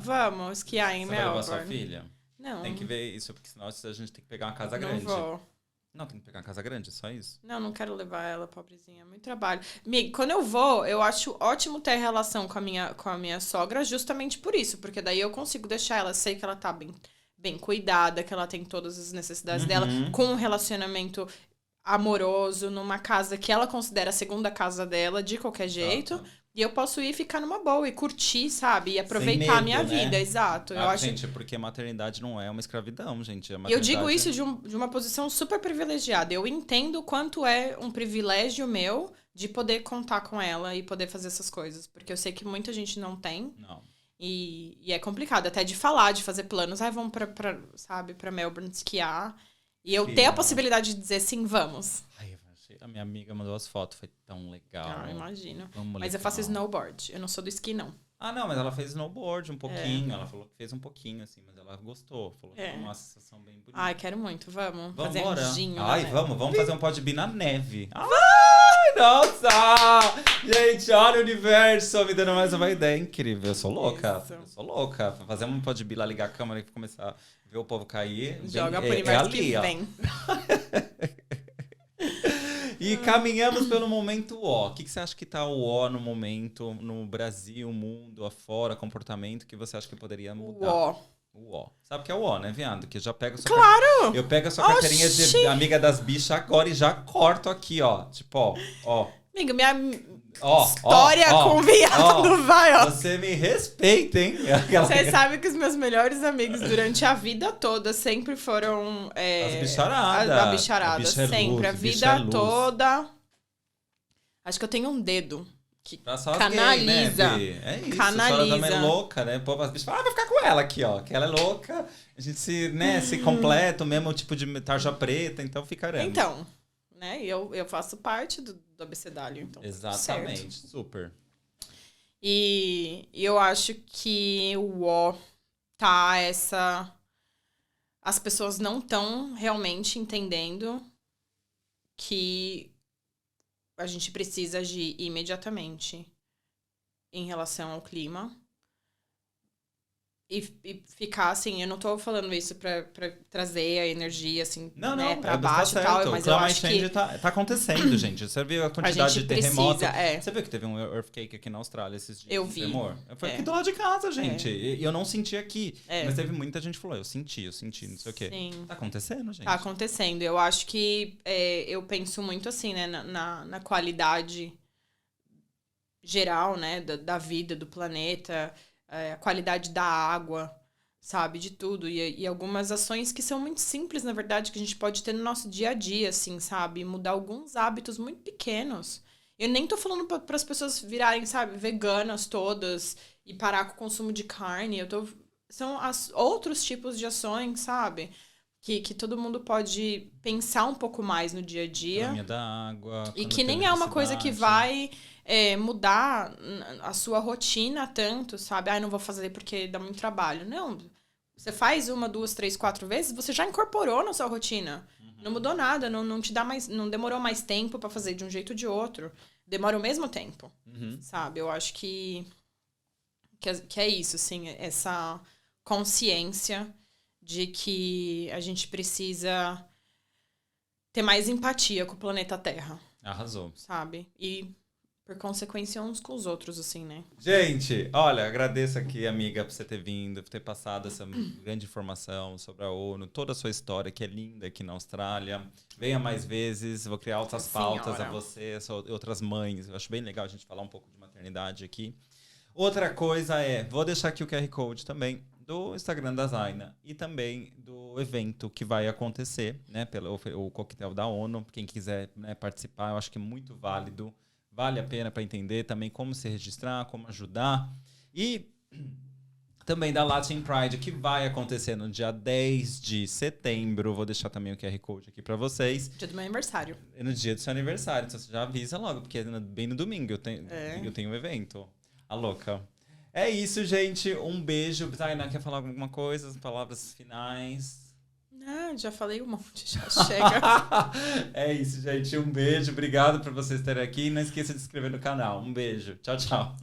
vamos esquiar em Melbourne. Você vai levar sua filha? Não. Tem que ver isso, porque senão a gente tem que pegar uma casa grande. Não vou. Não, tem que pegar uma casa grande, só isso? Não quero levar ela, pobrezinha. Muito trabalho. Mig, quando eu vou, eu acho ótimo ter relação com a minha sogra justamente por isso. Porque daí eu consigo deixar ela, sei que ela tá bem cuidada, que ela tem todas as necessidades dela, com um relacionamento amoroso, numa casa que ela considera a segunda casa dela, de qualquer jeito. E eu posso ir ficar numa boa e curtir, sabe? E aproveitar a minha vida, exato. Eu acho... Gente, porque maternidade não é uma escravidão, gente. Eu digo isso de uma posição super privilegiada. Eu entendo o quanto é um privilégio meu de poder contar com ela e poder fazer essas coisas. Porque eu sei que muita gente não tem. Não. E é complicado até de falar, de fazer planos. Vamos pra Melbourne esquiar. E eu ter a possibilidade de dizer sim, vamos. A minha amiga mandou as fotos, foi tão legal. Imagino. Mas eu faço snowboard, eu não sou do esqui, não. Não, mas ela fez snowboard um pouquinho. Ela falou que fez um pouquinho, assim, mas ela gostou. Falou que foi uma sensação bem bonita. Quero muito, vamos fazer embora. Um ginho. Vamos fazer um podbee na neve. Ai, nossa! Gente, olha o universo me dando mais uma ideia incrível. Eu sou louca. Fazer um podbee lá, ligar a câmera e começar a ver o povo cair. Joga pro universo que vem. E caminhamos pelo momento O. O que você acha que tá o O no momento, no Brasil, mundo, afora, comportamento, que você acha que poderia mudar? O O. Sabe o que é o O, né, viado? Que eu já pego a sua Claro! Eu pego a sua carteirinha de amiga das bichas agora e já corto aqui, ó. Tipo, ó. Amigo, minha história com viado vai, ó. Você me respeita, hein? Você sabe que os meus melhores amigos durante a vida toda sempre foram... as bicharadas. A bicharada, sempre. A vida toda. Acho que eu tenho um dedo que canaliza. Gay, né, é isso. Canaliza. A também é louca, né? Pô, as bichas falam, vai ficar com ela aqui, ó. Que ela é louca. A gente se completa, o mesmo tipo de tarja preta, então ficaremos. Então, né? E eu faço parte do abecedário, então. Exatamente, certo. super. E eu acho que o O tá as pessoas não estão realmente entendendo que a gente precisa agir imediatamente em relação ao clima. E ficar assim, eu não tô falando isso pra trazer a energia, assim, né, pra baixo e tal, mas eu acho que... Tá acontecendo, gente. Você viu a quantidade de terremoto? Você viu que teve um earthquake aqui na Austrália esses dias? Eu vi. Tremor? Foi aqui do lado de casa, gente. E eu não senti aqui. Mas teve muita gente que falou, eu senti, não sei o quê. Sim. Tá acontecendo, gente. Tá acontecendo. Eu acho que eu penso muito assim, né, na qualidade geral, né, da vida, do planeta, a qualidade da água, sabe, de tudo. E algumas ações que são muito simples, na verdade, que a gente pode ter no nosso dia a dia, assim, sabe? Mudar alguns hábitos muito pequenos. Eu nem tô falando para as pessoas virarem, sabe, veganas todas e parar com o consumo de carne. São outros tipos de ações, sabe? Que todo mundo pode pensar um pouco mais no dia a dia. Economia da água. E que nem é uma coisa que vai mudar a sua rotina tanto, sabe? Não vou fazer porque dá muito trabalho. Não, você faz 1, 2, 3, 4 vezes, você já incorporou na sua rotina. Não mudou nada, não te dá mais, não demorou mais tempo pra fazer de um jeito ou de outro. Demora o mesmo tempo, sabe? Eu acho que é isso, assim, essa consciência de que a gente precisa ter mais empatia com o planeta Terra. Arrasou. Sabe? E, por consequência, uns com os outros, assim, né? Gente, olha, agradeço aqui, amiga, por você ter vindo, por ter passado essa grande informação sobre a ONU, toda a sua história, que é linda aqui na Austrália. Venha mais vezes, vou criar outras pautas a você, outras mães. Eu acho bem legal a gente falar um pouco de maternidade aqui. Outra coisa vou deixar aqui o QR Code também do Instagram da Zaina e também do evento que vai acontecer, né, o coquetel da ONU. Quem quiser, né, participar, eu acho que é muito válido, vale a pena para entender também como se registrar, como ajudar. E também da Latin Pride, que vai acontecer no dia 10 de setembro. Vou deixar também o QR Code aqui para vocês. Dia do meu aniversário. É no dia do seu aniversário, então você já avisa logo, porque é bem no domingo eu tenho um evento. A louca. É isso, gente. Um beijo. Zaina, quer falar alguma coisa? Palavras finais? Já falei um monte, já chega. É isso, gente. Um beijo. Obrigado por vocês estarem aqui. Não esqueça de se inscrever no canal. Um beijo. Tchau, tchau.